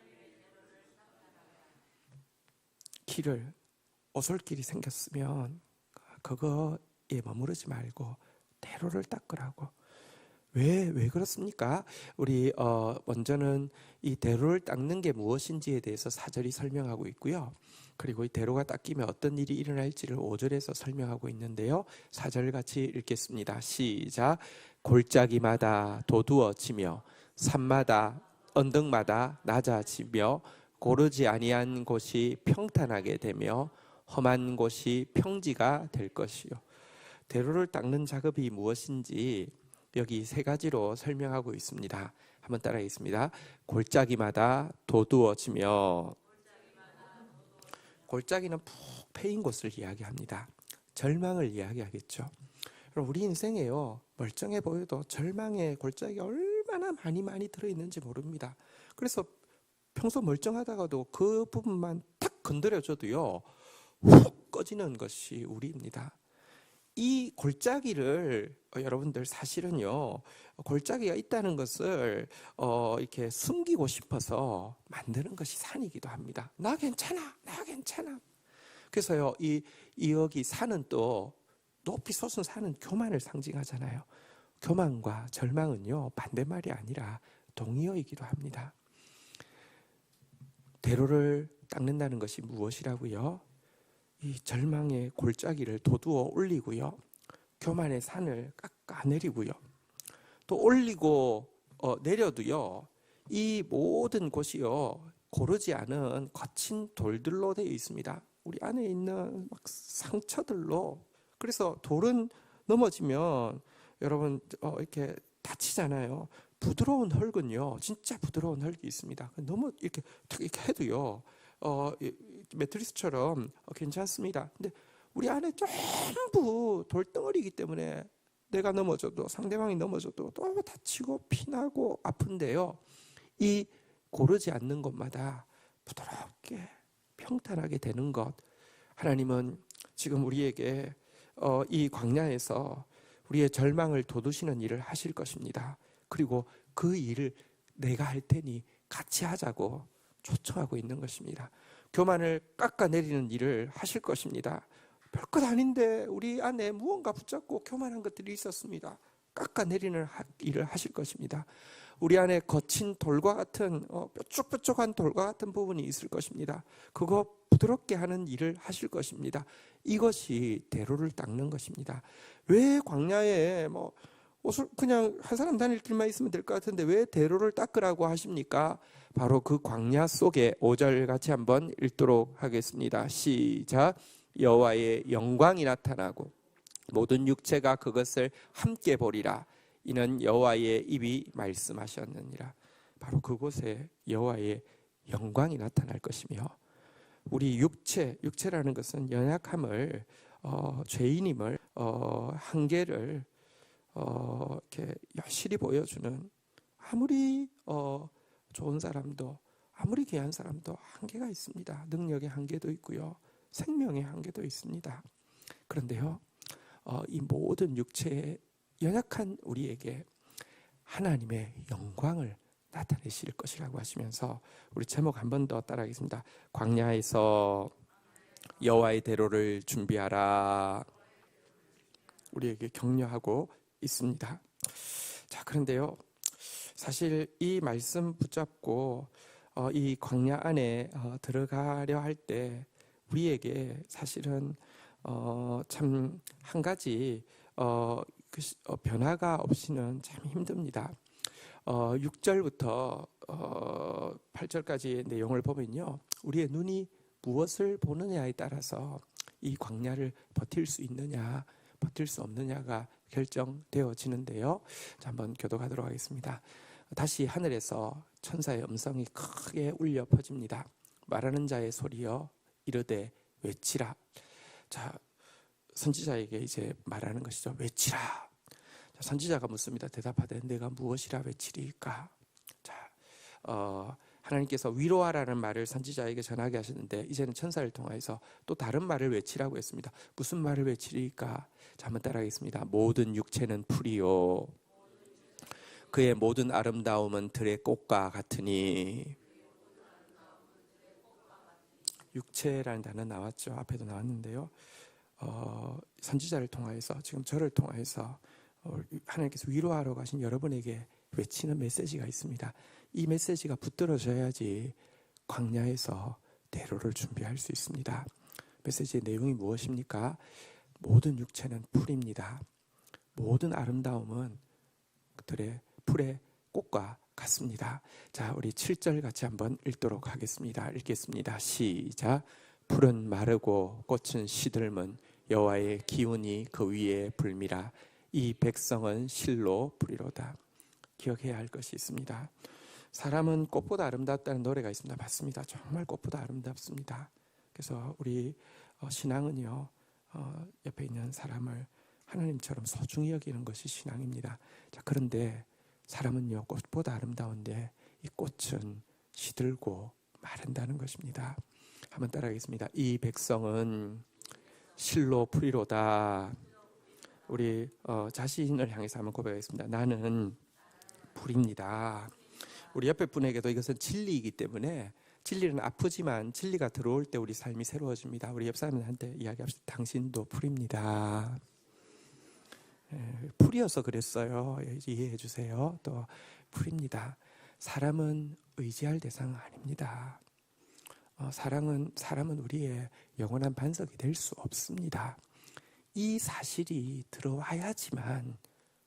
오솔길이 생겼으면 그거에 머무르지 말고 대로를 닦으라고. 왜 그렇습니까? 우리 먼저는 이 대로를 닦는 게 무엇인지에 대해서 4절이 설명하고 있고요. 그리고 이 대로가 닦이면 어떤 일이 일어날지를 5절에서 설명하고 있는데요. 4절 같이 읽겠습니다. 시작. 골짜기마다 도두어지며 산마다 언덕마다 낮아지며 고르지 아니한 곳이 평탄하게 되며 험한 곳이 평지가 될 것이요. 대로를 닦는 작업이 무엇인지 여기 3가지로 설명하고 있습니다. 한번 따라하겠습니다. 골짜기마다 도두어지며, 골짜기는 푹 패인 곳을 이야기합니다. 절망을 이야기하겠죠. 우리 인생에요 멀쩡해 보여도 절망의 골짜기가 얼마나 많이 들어있는지 모릅니다. 그래서 평소 멀쩡하다가도 그 부분만 탁 건드려줘도요 훅 꺼지는 것이 우리입니다. 이 골짜기를 여러분들 사실은요 골짜기가 있다는 것을 이렇게 숨기고 싶어서 만드는 것이 산이기도 합니다. 나 괜찮아. 그래서요 여기 산은 또 높이 솟은 산은 교만을 상징하잖아요. 교만과 절망은요 반대말이 아니라 동의어이기도 합니다. 대로를 닦는다는 것이 무엇이라고요? 이 절망의 골짜기를 도두어 올리고요. 교만의 산을 깎아내리고요. 또 올리고 내려도요. 이 모든 곳이요. 고르지 않은 거친 돌들로 되어 있습니다. 우리 안에 있는 막 상처들로. 그래서 돌은 넘어지면 여러분 이렇게 다치잖아요. 부드러운 흙은요. 진짜 부드러운 흙이 있습니다. 너무 이렇게 해도요. 매트리스처럼 괜찮습니다. 근데 우리 안에 전부 돌덩어리이기 때문에 내가 넘어져도 상대방이 넘어져도 또 다치고 피나고 아픈데요. 이 고르지 않는 것마다 부드럽게 평탄하게 되는 것. 하나님은 지금 우리에게 이 광야에서 우리의 절망을 돋우시는 일을 하실 것입니다. 그리고 그 일을 내가 할 테니 같이 하자고 초청하고 있는 것입니다. 교만을 깎아내리는 일을 하실 것입니다. 별것 아닌데 우리 안에 무언가 붙잡고 교만한 것들이 있었습니다. 깎아내리는 일을 하실 것입니다. 우리 안에 거친 돌과 같은 뾰족뾰족한 돌과 같은 부분이 있을 것입니다. 그거 부드럽게 하는 일을 하실 것입니다. 이것이 대로를 닦는 것입니다. 왜 광야에 옷을 그냥 한 사람 다닐 길만 있으면 될 것 같은데 왜 대로를 닦으라고 하십니까? 바로 그 광야 속에 5절 같이 한번 읽도록 하겠습니다. 시작. 여호와의 영광이 나타나고 모든 육체가 그것을 함께 보리라. 이는 여호와의 입이 말씀하셨느니라. 바로 그곳에 여호와의 영광이 나타날 것이며 우리 육체라는 것은 연약함을 죄인임을 한계를 이렇게 여실히 보여주는 아무리 좋은 사람도 아무리 귀한 사람도 한계가 있습니다. 능력의 한계도 있고요. 생명의 한계도 있습니다. 그런데요. 이 모든 육체의 연약한 우리에게 하나님의 영광을 나타내실 것이라고 하시면서 우리 제목 한 번 더 따라하겠습니다. 광야에서 여호와의 대로를 준비하라. 우리에게 격려하고 있습니다. 자, 그런데요, 사실 이 말씀 붙잡고 이 광야 안에 들어가려 할 때 우리에게 사실은 참 한 가지 변화가 없이는 참 힘듭니다. 6절부터 8절까지의 내용을 보면요, 우리의 눈이 무엇을 보느냐에 따라서 이 광야를 버틸 수 있느냐 버틸 수 없느냐가 결정되어지는데요. 자, 한번 교독하도록 하겠습니다. 다시 하늘에서 천사의 음성이 크게 울려 퍼집니다. 말하는 자의 소리여 이르되 외치라. 자, 선지자에게 이제 말하는 것이죠. 외치라. 자, 선지자가 묻습니다. 대답하되 내가 무엇이라 외치리까? 자, 하나님께서 위로하라는 말을 선지자에게 전하게 하셨는데 이제는 천사를 통해서 또 다른 말을 외치라고 했습니다. 무슨 말을 외치리까? 자, 한번 따라하겠습니다. 모든 육체는 풀이요 그의 모든 아름다움은 들의 꽃과 같으니. 육체라는 단어 나왔죠. 앞에도 나왔는데요. 선지자를 통하여서 지금 저를 통하여서 하나님께서 위로하러 가신 여러분에게 외치는 메시지가 있습니다. 이 메시지가 붙들어져야지 광야에서 대로를 준비할 수 있습니다. 메시지의 내용이 무엇입니까? 모든 육체는 풀입니다. 모든 아름다움은 그들의 풀의 꽃과 같습니다. 자, 우리 7절 같이 한번 읽도록 하겠습니다. 읽겠습니다. 시작. 풀은 마르고 꽃은 시들면 여호와의 기운이 그 위에 불미라. 이 백성은 실로 부리로다. 기억해야 할 것이 있습니다. 사람은 꽃보다 아름답다는 노래가 있습니다. 맞습니다. 정말 꽃보다 아름답습니다. 그래서 우리 신앙은요, 옆에 있는 사람을 하나님처럼 소중히 여기는 것이 신앙입니다. 자, 그런데 사람은요, 꽃보다 아름다운데 이 꽃은 시들고 마른다는 것입니다. 한번 따라하겠습니다. 이 백성은 실로 풀이로다. 우리 자신을 향해서 한번 고백하겠습니다. 나는 풀입니다. 우리 옆에 분에게도 이것은 진리이기 때문에, 진리는 아프지만 진리가 들어올 때 우리 삶이 새로워집니다. 우리 옆 사람한테 이야기합시다. 당신도 풀입니다. 풀이어서 그랬어요. 이해해 주세요. 또 풀입니다. 사람은 의지할 대상은 아닙니다. 사람은 우리의 영원한 반석이 될 수 없습니다. 이 사실이 들어와야지만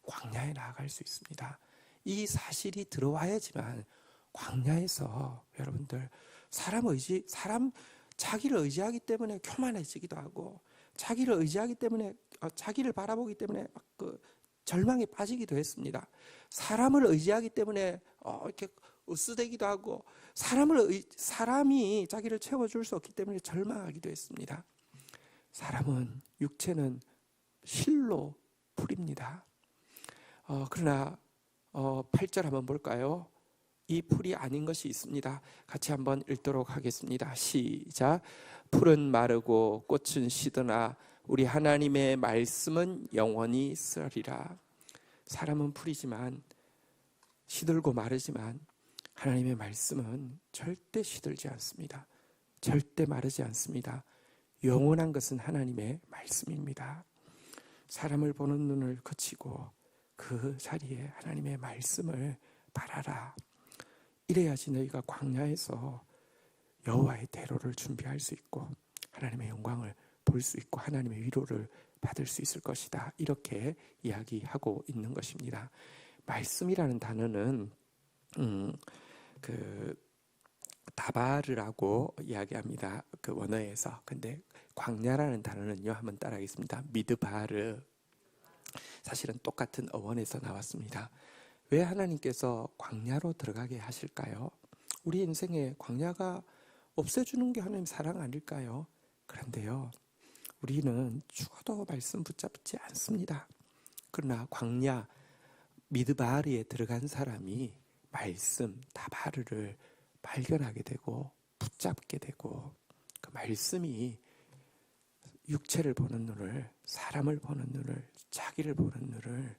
광야에 나아갈 수 있습니다. 이 사실이 들어와야지만 광야에서 여러분들 사람 자기를 의지하기 때문에 교만해지기도 하고, 자기를 의지하기 때문에 자기를 바라보기 때문에 그 절망에 빠지기도 했습니다. 사람을 의지하기 때문에 이렇게 으스대기도 하고, 사람이 자기를 채워줄 수 없기 때문에 절망하기도 했습니다. 사람은, 육체는 실로 풀입니다. 그러나 8절 한번 볼까요? 이 풀이 아닌 것이 있습니다. 같이 한번 읽도록 하겠습니다. 시작. 풀은 마르고 꽃은 시드나 우리 하나님의 말씀은 영원히 쓰리라. 사람은 풀이지만, 시들고 마르지만 하나님의 말씀은 절대 시들지 않습니다. 절대 마르지 않습니다. 영원한 것은 하나님의 말씀입니다. 사람을 보는 눈을 거치고 그 자리에 하나님의 말씀을 바라라. 이래야지 너희가 광야에서 여호와의 대로를 준비할 수 있고 하나님의 영광을 볼 수 있고 하나님의 위로를 받을 수 있을 것이다. 이렇게 이야기하고 있는 것입니다. 말씀이라는 단어는 다바르라고 이야기합니다. 그 원어에서. 근데 광야라는 단어는요, 한번 따라하겠습니다. 미드바르. 사실은 똑같은 어원에서 나왔습니다. 왜 하나님께서 광야로 들어가게 하실까요? 우리 인생에 광야가 없애주는 게 하나님 사랑 아닐까요? 그런데요, 우리는 죽어도 말씀 붙잡지 않습니다. 그러나 광야 미드바르에 들어간 사람이 말씀 다바르를 발견하게 되고 붙잡게 되고, 그 말씀이 육체를 보는 눈을, 사람을 보는 눈을, 자기를 보는 눈을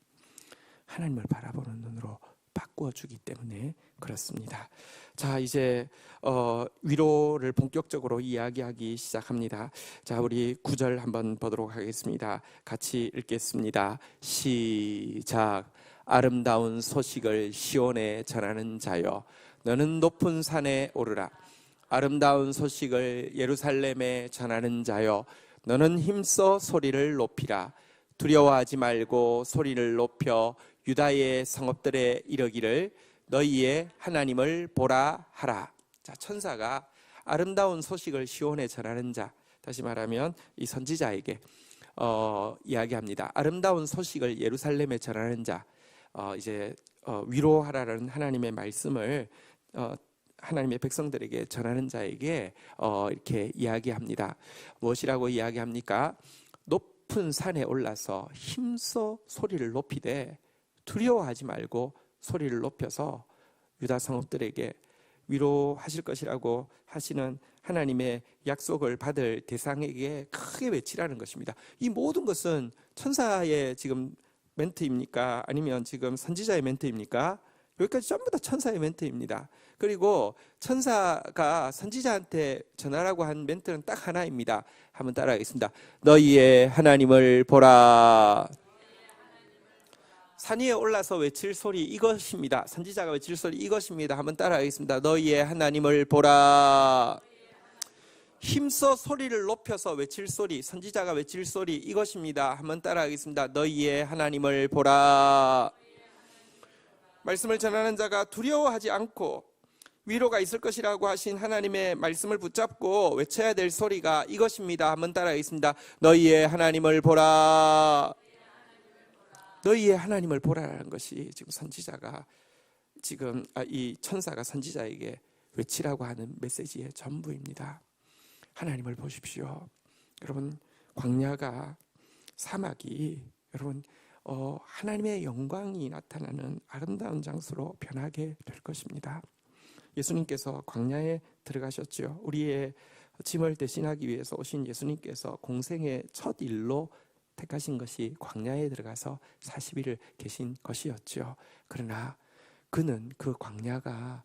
하나님을 바라보는 눈으로 바꾸는 바꾸어 주기 때문에 그렇습니다. 자, 이제 위로를 본격적으로 이야기하기 시작합니다. 자, 우리 9절 한번 보도록 하겠습니다. 같이 읽겠습니다. 시작. 아름다운 소식을 시온에 전하는 자여, 너는 높은 산에 오르라. 아름다운 소식을 예루살렘에 전하는 자여, 너는 힘써 소리를 높이라. 두려워하지 말고 소리를 높여 유다의 성읍들에 이르기를 너희의 하나님을 보라 하라. 자, 천사가 아름다운 소식을 시온에 전하는 자, 다시 말하면 이 선지자에게 이야기합니다. 아름다운 소식을 예루살렘에 전하는 자, 이제 위로하라는 하나님의 말씀을 하나님의 백성들에게 전하는 자에게 이렇게 이야기합니다. 무엇이라고 이야기합니까? 높은 산에 올라서 힘써 소리를 높이되 두려워하지 말고 소리를 높여서 유다 성읍들에게 위로하실 것이라고 하시는 하나님의 약속을 받을 대상에게 크게 외치라는 것입니다. 이 모든 것은 천사의 지금 멘트입니까? 아니면 지금 선지자의 멘트입니까? 여기까지 전부 다 천사의 멘트입니다. 그리고 천사가 선지자한테 전하라고 한 멘트는 딱 하나입니다. 한번 따라하겠습니다. 너희의 하나님을 보라. 산 위에 올라서 외칠 소리 이것입니다. 선지자가 외칠 소리 이것입니다. 한번 따라하겠습니다. 너희의 하나님을 보라. 힘써 소리를 높여서 외칠 소리, 선지자가 외칠 소리 이것입니다. 한번 따라하겠습니다. 너희의 하나님을 보라. 말씀을 전하는 자가 두려워하지 않고 위로가 있을 것이라고 하신 하나님의 말씀을 붙잡고 외쳐야 될 소리가 이것입니다. 한번 따라하겠습니다. 너희의 하나님을 보라. 너희의 하나님을 보라라는 것이 지금 선지자가 지금 이 천사가 선지자에게 외치라고 하는 메시지의 전부입니다. 하나님을 보십시오. 여러분, 광야가, 사막이 여러분 하나님의 영광이 나타나는 아름다운 장소로 변하게 될 것입니다. 예수님께서 광야에 들어가셨죠. 우리의 짐을 대신하기 위해서 오신 예수님께서 공생의 첫 일로 택하신 것이 광야에 들어가서 40일을 계신 것이었죠. 그러나 그는 그 광야가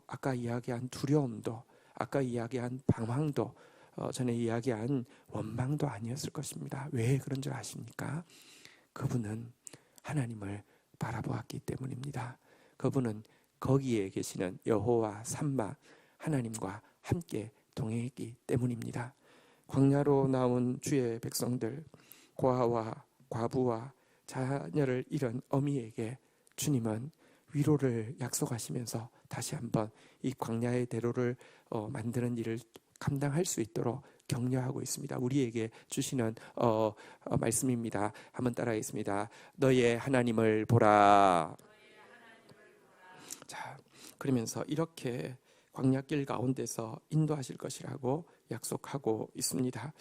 아까 이야기한 두려움도, 아까 이야기한 방황도, 전에 이야기한 원망도 아니었을 것입니다. 왜 그런 줄 아십니까? 그분은 하나님을 바라보았기 때문입니다. 그분은 거기에 계시는 여호와 삼마 하나님과 함께 동행했기 때문입니다. 광야로 나온 주의 백성들, 고아와 과부와 자녀를 잃은 어미에게 주님은 위로를 약속하시면서 다시 한번 이 광야의 대로를 만드는 일을 감당할 수 있도록 격려하고 있습니다. 우리에게 주시는 말씀입니다. 한번 따라하겠습니다. 너의 하나님을 보라. 자, 그러면서 이렇게 광야길 가운데서 인도하실 것이라고 약속하고 있습니다.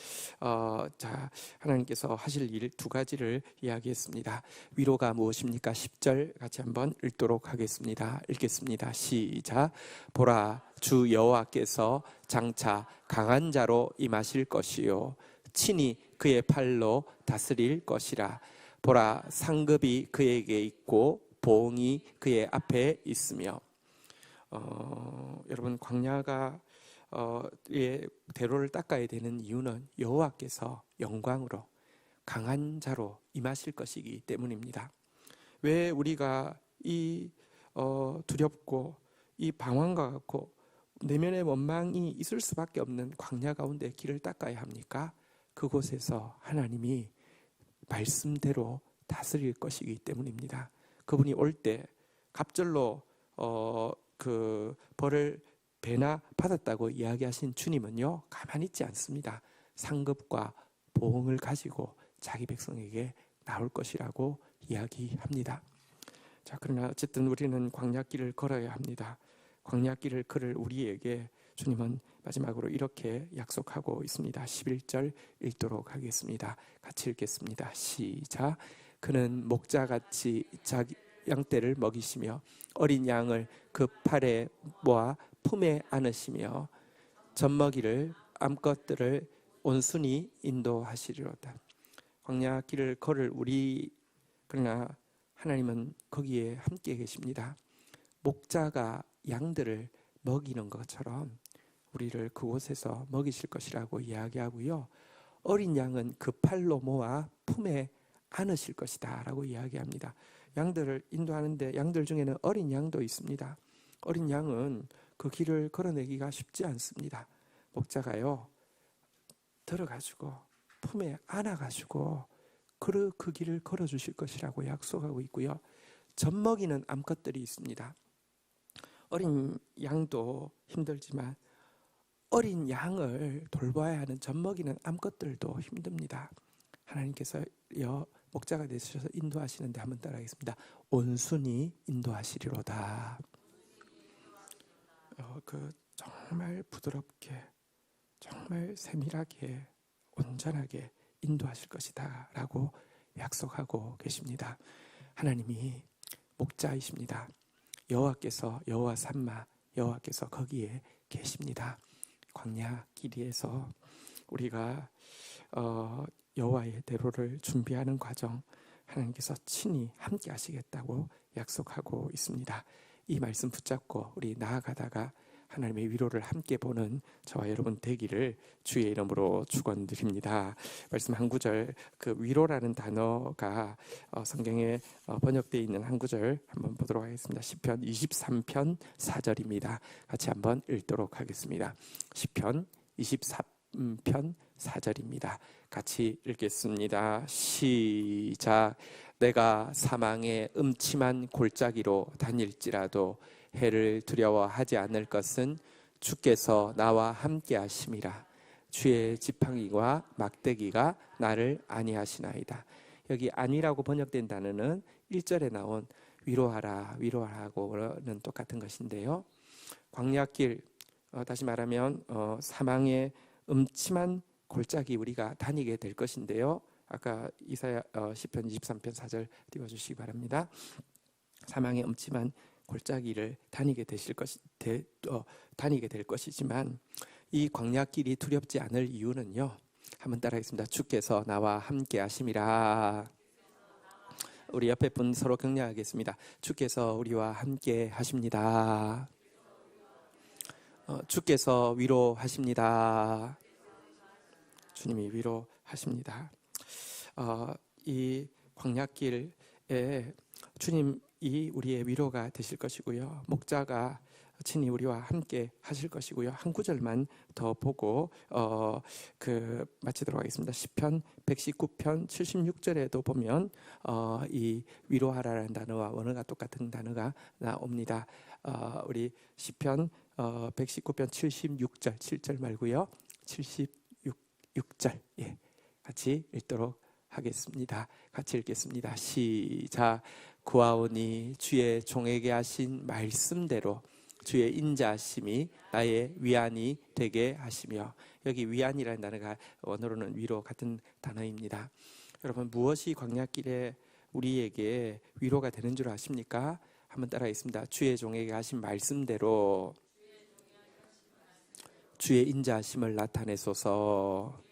자, 하나님께서 하실 일 두 가지를 이야기했습니다. 위로가 무엇입니까? 10절 같이 한번 읽도록 하겠습니다. 읽겠습니다. 시작. 보라, 주 여호와께서 장차 강한 자로 임하실 것이요 친히 그의 팔로 다스릴 것이라. 보라, 상급이 그에게 있고 보응이 그의 앞에 있으며. 여러분, 광야가 대로를 닦아야 되는 이유는 여호와께서 영광으로 강한 자로 임하실 것이기 때문입니다. 왜 우리가 이 두렵고 이 방황과 같고 내면의 원망이 있을 수밖에 없는 광야 가운데 길을 닦아야 합니까? 그곳에서 하나님이 말씀대로 다스릴 것이기 때문입니다. 그분이 올 때 갑절로 그 벌을 배나 받았다고 이야기하신 주님은요, 가만히 있지 않습니다. 상급과 보응을 가지고 자기 백성에게 나올 것이라고 이야기합니다. 자, 그러나 어쨌든 우리는 광야길을 걸어야 합니다. 광야길을 걸을 우리에게 주님은 마지막으로 이렇게 약속하고 있습니다. 11절 읽도록 하겠습니다. 같이 읽겠습니다. 시작. 그는 목자같이 자기 양떼를 먹이시며 어린 양을 그 팔에 모아 품에 안으시며 젖먹이를 암것들을 온순히 인도하시리로다. 광야 길을 걸을 우리, 그러나 하나님은 거기에 함께 계십니다. 목자가 양들을 먹이는 것처럼 우리를 그곳에서 먹이실 것이라고 이야기하고요. 어린 양은 그 팔로 모아 품에 안으실 것이다 라고 이야기합니다. 양들을 인도하는데 양들 중에는 어린 양도 있습니다. 어린 양은 그 길을 걸어내기가 쉽지 않습니다. 목자가요 들어가지고 품에 안아가지고 그 길을 걸어주실 것이라고 약속하고 있고요. 젖먹이는 암컷들이 있습니다. 어린 양도 힘들지만 어린 양을 돌봐야 하는 젖먹이는 암컷들도 힘듭니다. 하나님께서 목자가 되셔서 인도하시는데 한번 따라하겠습니다. 온순히 인도하시리로다. 정말 부드럽게, 정말 세밀하게, 온전하게 인도하실 것이다 라고 약속하고 계십니다. 하나님이 목자이십니다. 여호와 삼마 여호와께서 거기에 계십니다. 광야 길이에서 우리가 여호와의 대로를 준비하는 과정, 하나님께서 친히 함께 하시겠다고 약속하고 있습니다. 이 말씀 붙잡고 우리 나아가다가 하나님의 위로를 함께 보는 저와 여러분 되기를 주의 이름으로 축원드립니다. 말씀 한 구절, 그 위로라는 단어가 성경에 번역되어 있는 한 구절 한번 보도록 하겠습니다. 시편 23편 4절입니다. 같이 한번 읽도록 하겠습니다. 시편 23편 4절입니다. 같이 읽겠습니다. 시작. 내가 사망의 음침한 골짜기로 다닐지라도 해를 두려워하지 않을 것은 주께서 나와 함께 하심이라. 주의 지팡이와 막대기가 나를 안위하시나이다. 여기 안위라고 번역된 단어는 1절에 나온 위로하라고는 똑같은 것인데요. 광야길, 다시 말하면 사망의 음침한 골짜기 우리가 다니게 될 것인데요. 아까 이사야 시편 23편 4절 띄워주시기 바랍니다. 사망의 음침한 골짜기를 다니게 될 것이지만 이 광야길이 두렵지 않을 이유는요. 한번 따라하겠습니다. 주께서 나와 함께 하심이라. 우리 옆에 분 서로 격려하겠습니다. 주께서 우리와 함께 하십니다. 주께서 위로하십니다. 주님이 위로하십니다. 이 광야길에 주님이 우리의 위로가 되실 것이고요. 목자가 친히 우리와 함께 하실 것이고요. 한 구절만 더 보고 마치도록 하겠습니다. 시편 119편 76절에도 보면 이 위로하라는 단어와 원어가 똑같은 단어가 나옵니다. 우리 시편 119편 76절 7절 말고요. 76절 같이 읽도록 하겠습니다. 같이 읽겠습니다. 시작. 구하오니 주의 종에게 하신 말씀대로 주의 인자하심이 나의 위안이 되게 하시며. 여기 위안이라는 단어가 원어로는 위로 같은 단어입니다. 여러분, 무엇이 광야길에 우리에게 위로가 되는 줄 아십니까? 한번 따라하겠습니다. 주의 종에게 하신 말씀대로 주의 인자하심을 나타내소서.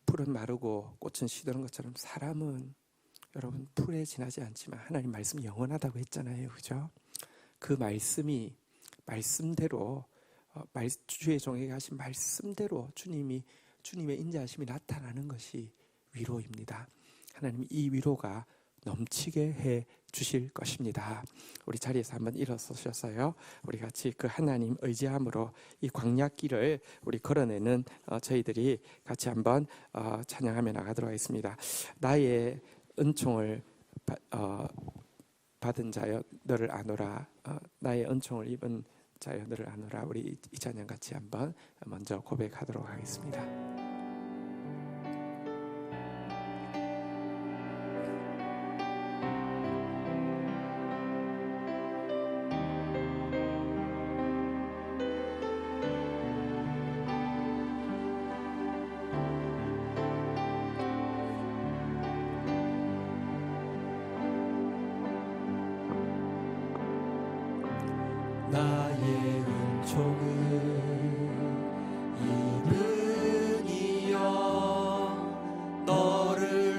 풀은 마르고 꽃은 시드는 것처럼 사람은 여러분 풀에 지나지 않지만 하나님 말씀이 영원하다고 했잖아요. 그죠? 그 말씀이 말씀대로 주의 종에게 하신 말씀대로 주님의 인자하심이 나타나는 것이 위로입니다. 하나님이 이 위로가 넘치게 해 주실 것입니다. 우리 자리에서 한번 일어서셔서요. 우리 같이 그 하나님 의지함으로 이 광야길을 우리 걸어내는 저희들이 같이 한번 찬양하며 나가도록 하겠습니다. 나의 은총을 받은 자여 너를 아노라. 나의 은총을 입은 자여 너를 아노라. 우리 이 찬양 같이 한번 먼저 고백하도록 하겠습니다. 나의 은총을 입으니여 너를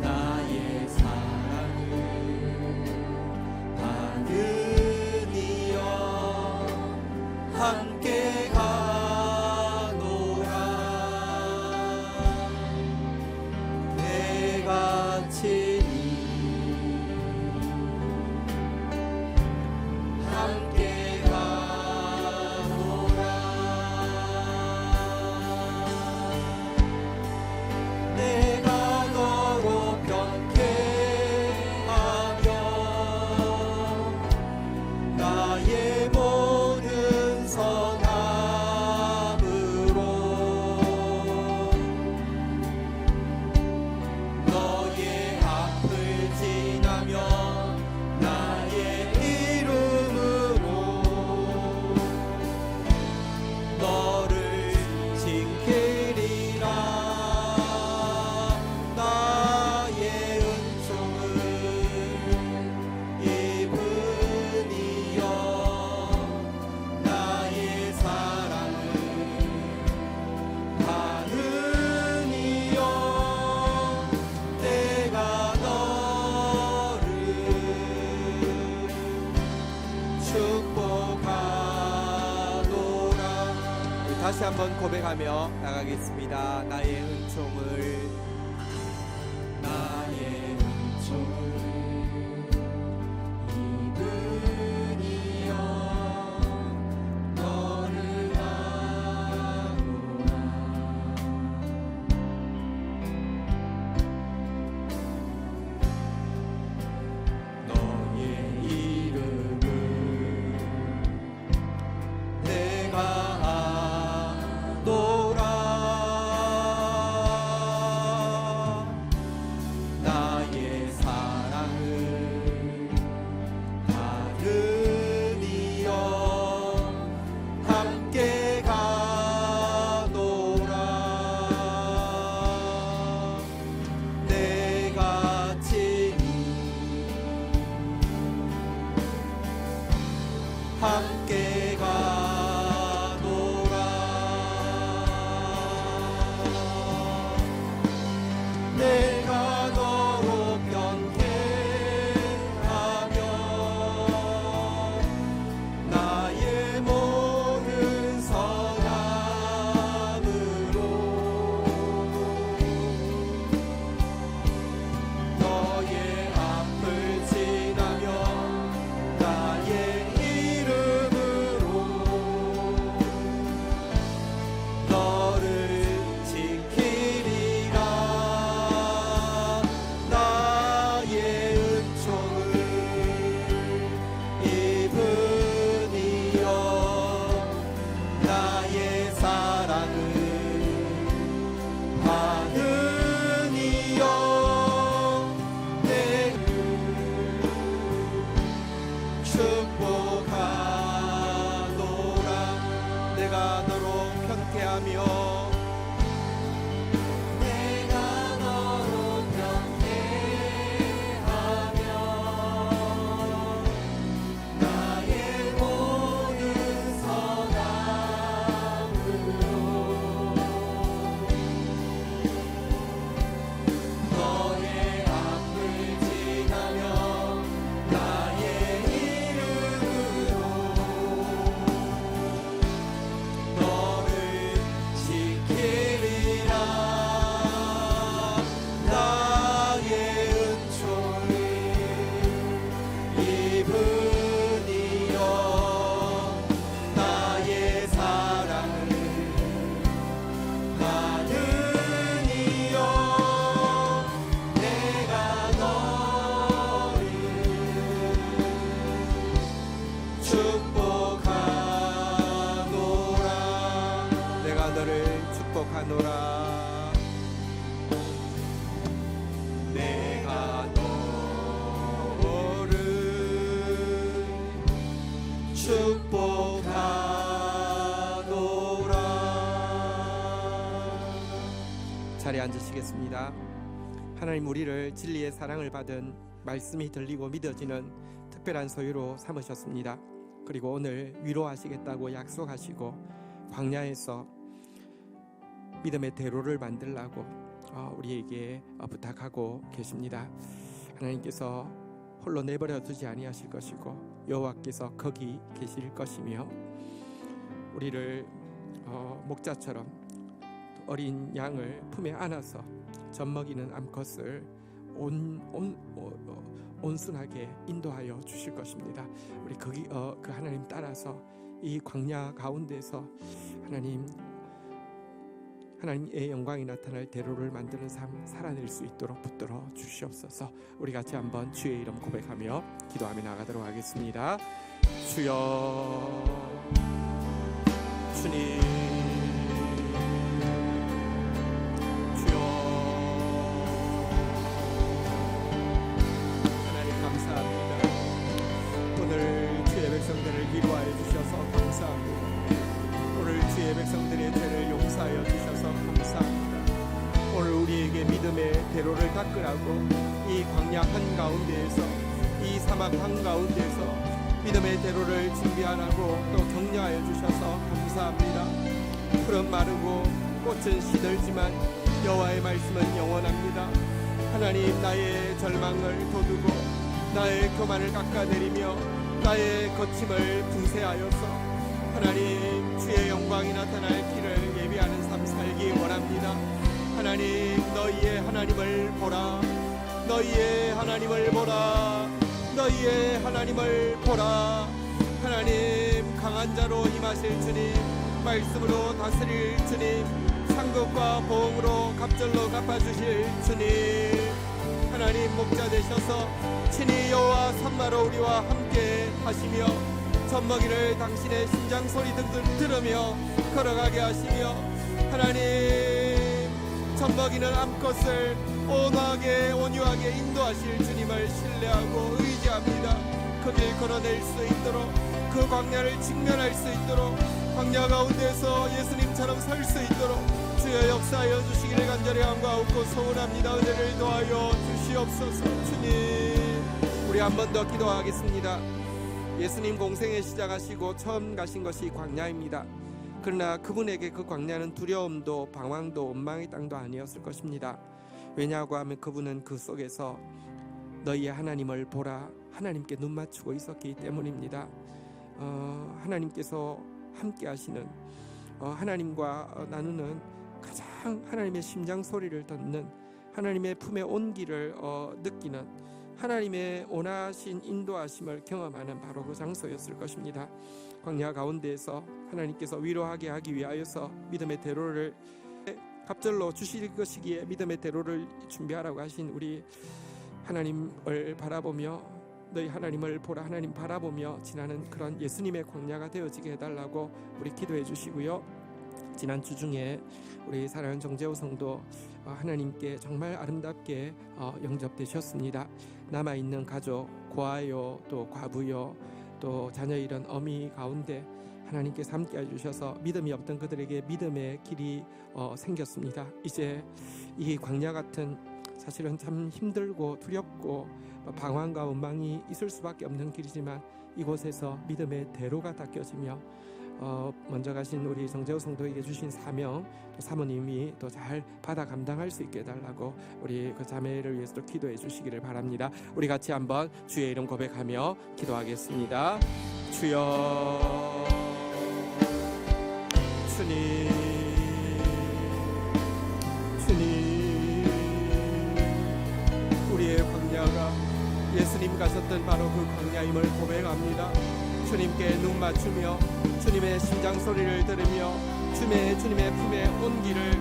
나의 사랑을 받으니여 함께 가노라. 내가 친히 함께 가노라. 내가 너로 변케하며 나의 모든 선함으로 너의 앞을 지나며 나의 이름으로 너를 지키리라. 나의 은총을 입으니여 나의 사랑을 받으니여 내가 너를 축복하노라. 우리 다시 한번 고백하며 나가겠습니다. 나의 은총을 나의 은총을 입으니여 너를 아노라. 너의 이름을 내가 아노라. 나의 사랑을 받으니여 함께 가노라. 내가 친히 함께 가노라. 내가 너로 변케하며 나의 모든 선함으로 너의 앞을 지나며 나의 이름으로 너를 지키리라. 나의 은총을 입으니여 나의 사랑을 받으니여 내를 축복하노라. 내가 너로 편케하며 내가 너로 변케하며 나의 모든 선함으로 너의 앞을 지나며 나의 이름으로 너를 지키리라. 나의 은총을 입으니여 나의 사랑을 받으니여 내가 너를 축복하노라. 내가 너를 축복하노라. 내가 너를 축복하노라. 자리에 앉으시겠습니다. 하나님 우리를 진리의 사랑을 받은 말씀이 들리고 믿어지는 특별한 소유로 삼으셨습니다. 그리고 오늘 위로하시겠다고 약속하시고 광야에서 믿음의 대로를 만들라고 우리에게 부탁하고 계십니다. 하나님께서 홀로 내버려 두지 아니하실 것이고 여호와께서 거기 계실 것이며 우리를 목자처럼 어린 양을 품에 안아서 젖먹이는 암컷을 온순하게 인도하여 주실 것입니다. 우리 그 하나님 따라서 이 광야 가운데서 하나님의 영광이 나타날 대로를 만드는 삶 살아낼 수 있도록 붙들어 주시옵소서. 우리 같이 한번 주의 이름 고백하며 기도하며 나가도록 하겠습니다. 주여, 주님, 주여, 하나님 감사합니다. 오늘 주의 백성들을 위로하여 주셔서 감사합니다. 오늘 주의 백성들의 죄를 용서하여 주셔서 감사합니다. 오늘 우리에게 믿음의 대로를 닦으라고 이 광야 한가운데에서, 이 사막 한가운데에서 믿음의 대로를 준비하라고 또 격려하여 주셔서 감사합니다. 풀은 마르고 꽃은 시들지만 여호와의 말씀은 영원합니다. 하나님, 나의 절망을 돋우고 나의 교만을 깎아내리며 나의 거침을 분쇄하여서 하나님, 주의 영광이 나타날 길을 예비하는 삶 살기 원합니다. 하나님, 너희의 하나님을 보라. 너희의 하나님을 보라. 너희의 하나님을 보라. 하나님, 강한 자로 임하실 주님, 말씀으로 다스릴 주님, 상급과 보응으로 갑절로 갚아주실 주님, 하나님 목자 되셔서 친히 여호와 산마로 우리와 함께 하시며 젖먹이를 당신의 심장 소리 등등 들으며 걸어가게 하시며 하나님, 젖먹이는 암컷을 온화하게 온유하게 인도하실 주님을 신뢰하고 의지합니다. 그 길 걸어낼 수 있도록, 그 광야를 직면할 수 있도록, 광야 가운데서 예수님처럼 설 수 있도록 주여 역사하여 주시기를 간절히 간구하고 소원합니다. 은혜를 더하여 주시옵소서. 주님, 우리 한 번 더 기도하겠습니다. 예수님 공생에 시작하시고 처음 가신 것이 광야입니다. 그러나 그분에게 그 광야는 두려움도 방황도 원망의 땅도 아니었을 것입니다. 왜냐고 하면 그분은 그 속에서 너희의 하나님을 보라, 하나님께 눈 맞추고 있었기 때문입니다. 하나님께서 함께 하시는, 하나님과 나누는 가장 하나님의 심장 소리를 듣는, 하나님의 품의 온기를 느끼는, 하나님의 온하신 인도하심을 경험하는 바로 그 장소였을 것입니다. 광야 가운데에서 하나님께서 위로하게 하기 위하여서 믿음의 대로를 갑절로 주실 것이기에 믿음의 대로를 준비하라고 하신 우리 하나님을 바라보며, 너희 하나님을 보라, 하나님 바라보며 지나는 그런 예수님의 광야가 되어지게 해달라고 우리 기도해 주시고요. 지난 주 중에 우리 사랑하는 정재호 성도 하나님께 정말 아름답게 영접되셨습니다. 남아있는 가족, 고아요, 또 과부요, 또 자녀 잃은 어미 가운데 하나님께서 함께 해주셔서 믿음이 없던 그들에게 믿음의 길이 생겼습니다. 이제 이 광야 같은, 사실은 참 힘들고 두렵고 방황과 원망이 있을 수밖에 없는 길이지만 이곳에서 믿음의 대로가 닦여지며 먼저 가신 우리 정재호 성도에게 주신 사명, 사모님이 또 잘 받아 감당할 수 있게 해달라고 우리 그 자매를 위해서도 기도해 주시기를 바랍니다. 우리 같이 한번 주의 이름 고백하며 기도하겠습니다. 주여, 주님, 주님, 우리의 광야가 예수님 가셨던 바로 그 광야임을 고백합니다. 주님께 눈 맞추며 주님의 심장 소리를 들으며 주님의 품의 온기를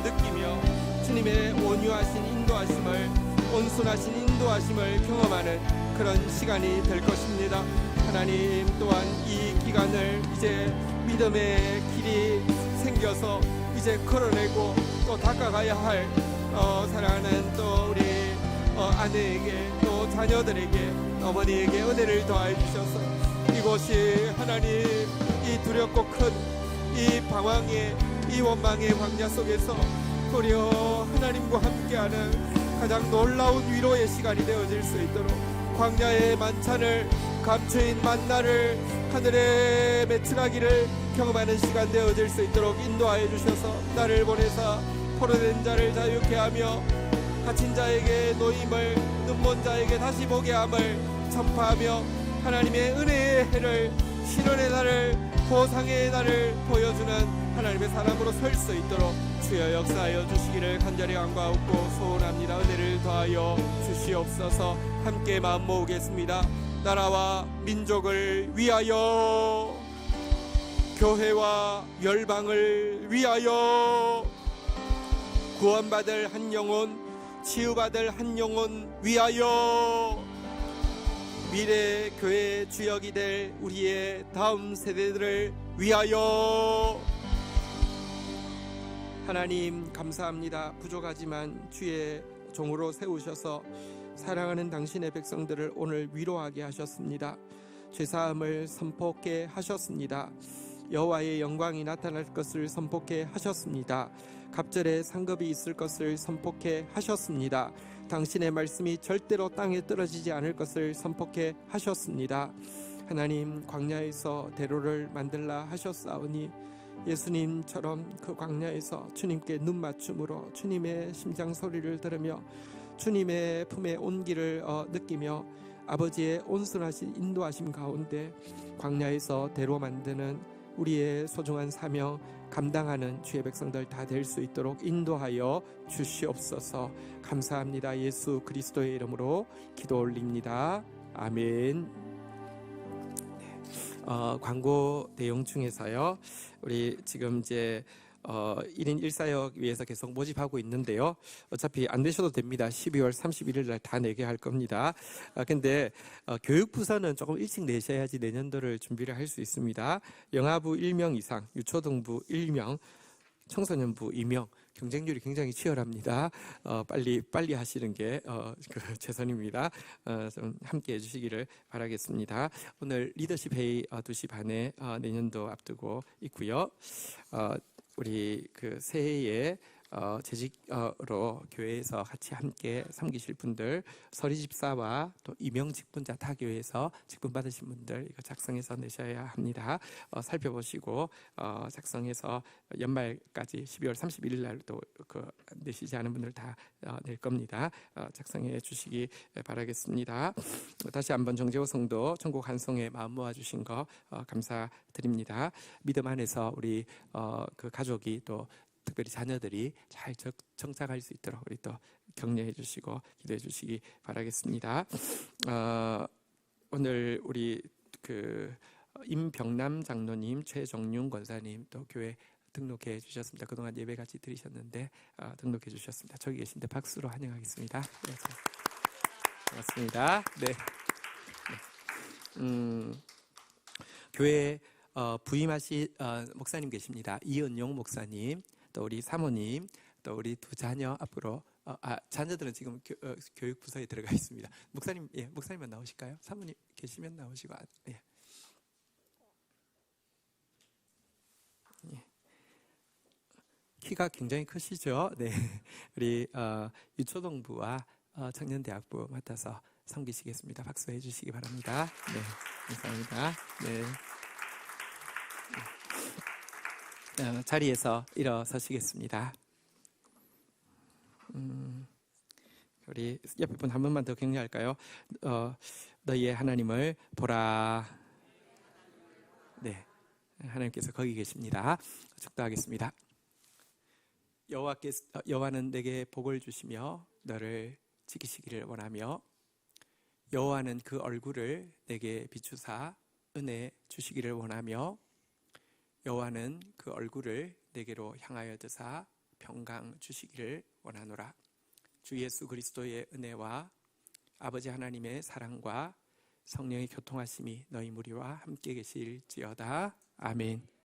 느끼며 주님의 온유하신 인도하심을, 온순하신 인도하심을 경험하는 그런 시간이 될 것입니다. 하나님 또한 이 기간을 이제 믿음의 길이 생겨서 이제 걸어내고 또 닦아가야 할 사랑하는 또 우리 아내에게, 또 자녀들에게, 어머니에게 은혜를 더하여 주셔서 이곳이 하나님, 이 두렵고 큰 이 방황의, 이 원망의 광야 속에서 도리어 하나님과 함께하는 가장 놀라운 위로의 시간이 되어질 수 있도록 광야의 만찬을 감추인 만나를 하늘에 맺혀가기를 경험하는 시간 되어질 수 있도록 인도하여 주셔서 나를 보내사 포로된 자를 자유케 하며 갇힌 자에게 노임을 눈먼 자에게 다시 보게 함을 선포하며 하나님의 은혜의 해를 신원의 날을 보상의 날을 보여주는 하나님의 사람으로 설 수 있도록 주여 역사하여 주시기를 간절히 간구하고 소원합니다. 은혜를 더하여 주시옵소서. 함께 마음 모으겠습니다. 나라와 민족을 위하여, 교회와 열방을 위하여, 구원받을 한 영혼, 치유받을 한 영혼 위하여, 미래 교회 주역이 될 우리의 다음 세대들을 위하여. 하나님 감사합니다. 부족하지만 주의 종으로 세우셔서 사랑하는 당신의 백성들을 오늘 위로하게 하셨습니다. 죄사함을 선포케 하셨습니다. 여호와의 영광이 나타날 것을 선포케 하셨습니다. 갑절에 상급이 있을 것을 선포케 하셨습니다. 당신의 말씀이 절대로 땅에 떨어지지 않을 것을 선포케 하셨습니다. 하나님, 광야에서 대로를 만들라 하셨사오니 예수님처럼 그 광야에서 주님께 눈 맞춤으로 주님의 심장 소리를 들으며 주님의 품의 온기를 느끼며 아버지의 온순하신 인도하심 가운데 광야에서 대로 만드는 우리의 소중한 사명 감당하는 주의 백성들 다 될 수 있도록 인도하여 주시옵소서. 감사합니다. 예수 그리스도의 이름으로 기도 올립니다. 아멘. 광고 내용 중에서요, 우리 지금 이제 1인 1사역 위해서 계속 모집하고 있는데요. 어차피 안 되셔도 됩니다. 12월 31일 날 다 내게 할 겁니다. 근데 교육부서는 조금 일찍 내셔야지 내년도를 준비를 할 수 있습니다. 영아부 1명 이상, 유초등부 1명, 청소년부 2명, 경쟁률이 굉장히 치열합니다. 빨리 하시는 게 최선입니다. 좀 함께 해주시기를 바라겠습니다. 오늘 리더십 회의 2시 반에 내년도 앞두고 있고요. 우리 그 새해에 재직으로 교회에서 같이 함께 섬기실 분들, 서리집사와 또 임용직분자 타 교회에서 직분 받으신 분들 이거 작성해서 내셔야 합니다. 살펴보시고 작성해서 연말까지 12월 31일 날도 그 내시지 않은 분들 다 낼 겁니다. 작성해 주시기 바라겠습니다. 다시 한번 정재호 성도 천국 환송에 마음 모아 주신 거 감사드립니다. 믿음 안에서 우리 그 가족이 또 특별히 자녀들이 잘 정착할 수 있도록 우리 또 격려해 주시고 기도해 주시기 바라겠습니다. 오늘 우리 그 임병남 장로님, 최정윤 권사님 또 교회 등록해 주셨습니다. 그동안 예배 같이 드리셨는데 등록해 주셨습니다. 저기 계신데 박수로 환영하겠습니다. 네, 고맙습니다. 네. 교회 부임하신 목사님 계십니다. 이은용 목사님, 또 우리 사모님, 또 우리 두 자녀 앞으로 자녀들은 지금 교육부서에 들어가 있습니다. 목사님, 목사님만 나오실까요? 사모님 계시면 나오시고, 예. 키가 굉장히 크시죠? 네, 우리 유초동부와 청년대학부 맡아서 섬기시겠습니다. 박수해 주시기 바랍니다. 네, 감사합니다. 네. 자리에서 일어서시겠습니다. 우리 옆에 분 한 번만 더 격려할까요? 너희의 하나님을 보라. 네, 하나님께서 거기 계십니다. 축도하겠습니다. 여호와는 내게 복을 주시며 너를 지키시기를 원하며 여호와는 그 얼굴을 내게 비추사 은혜 주시기를 원하며 여호와는 그 얼굴을 내게로 향하여 드사 평강 주시기를 원하노라. 주 예수 그리스도의 은혜와 아버지 하나님의 사랑과 성령의 교통하심이 너희 무리와 함께 계실지어다. 아멘.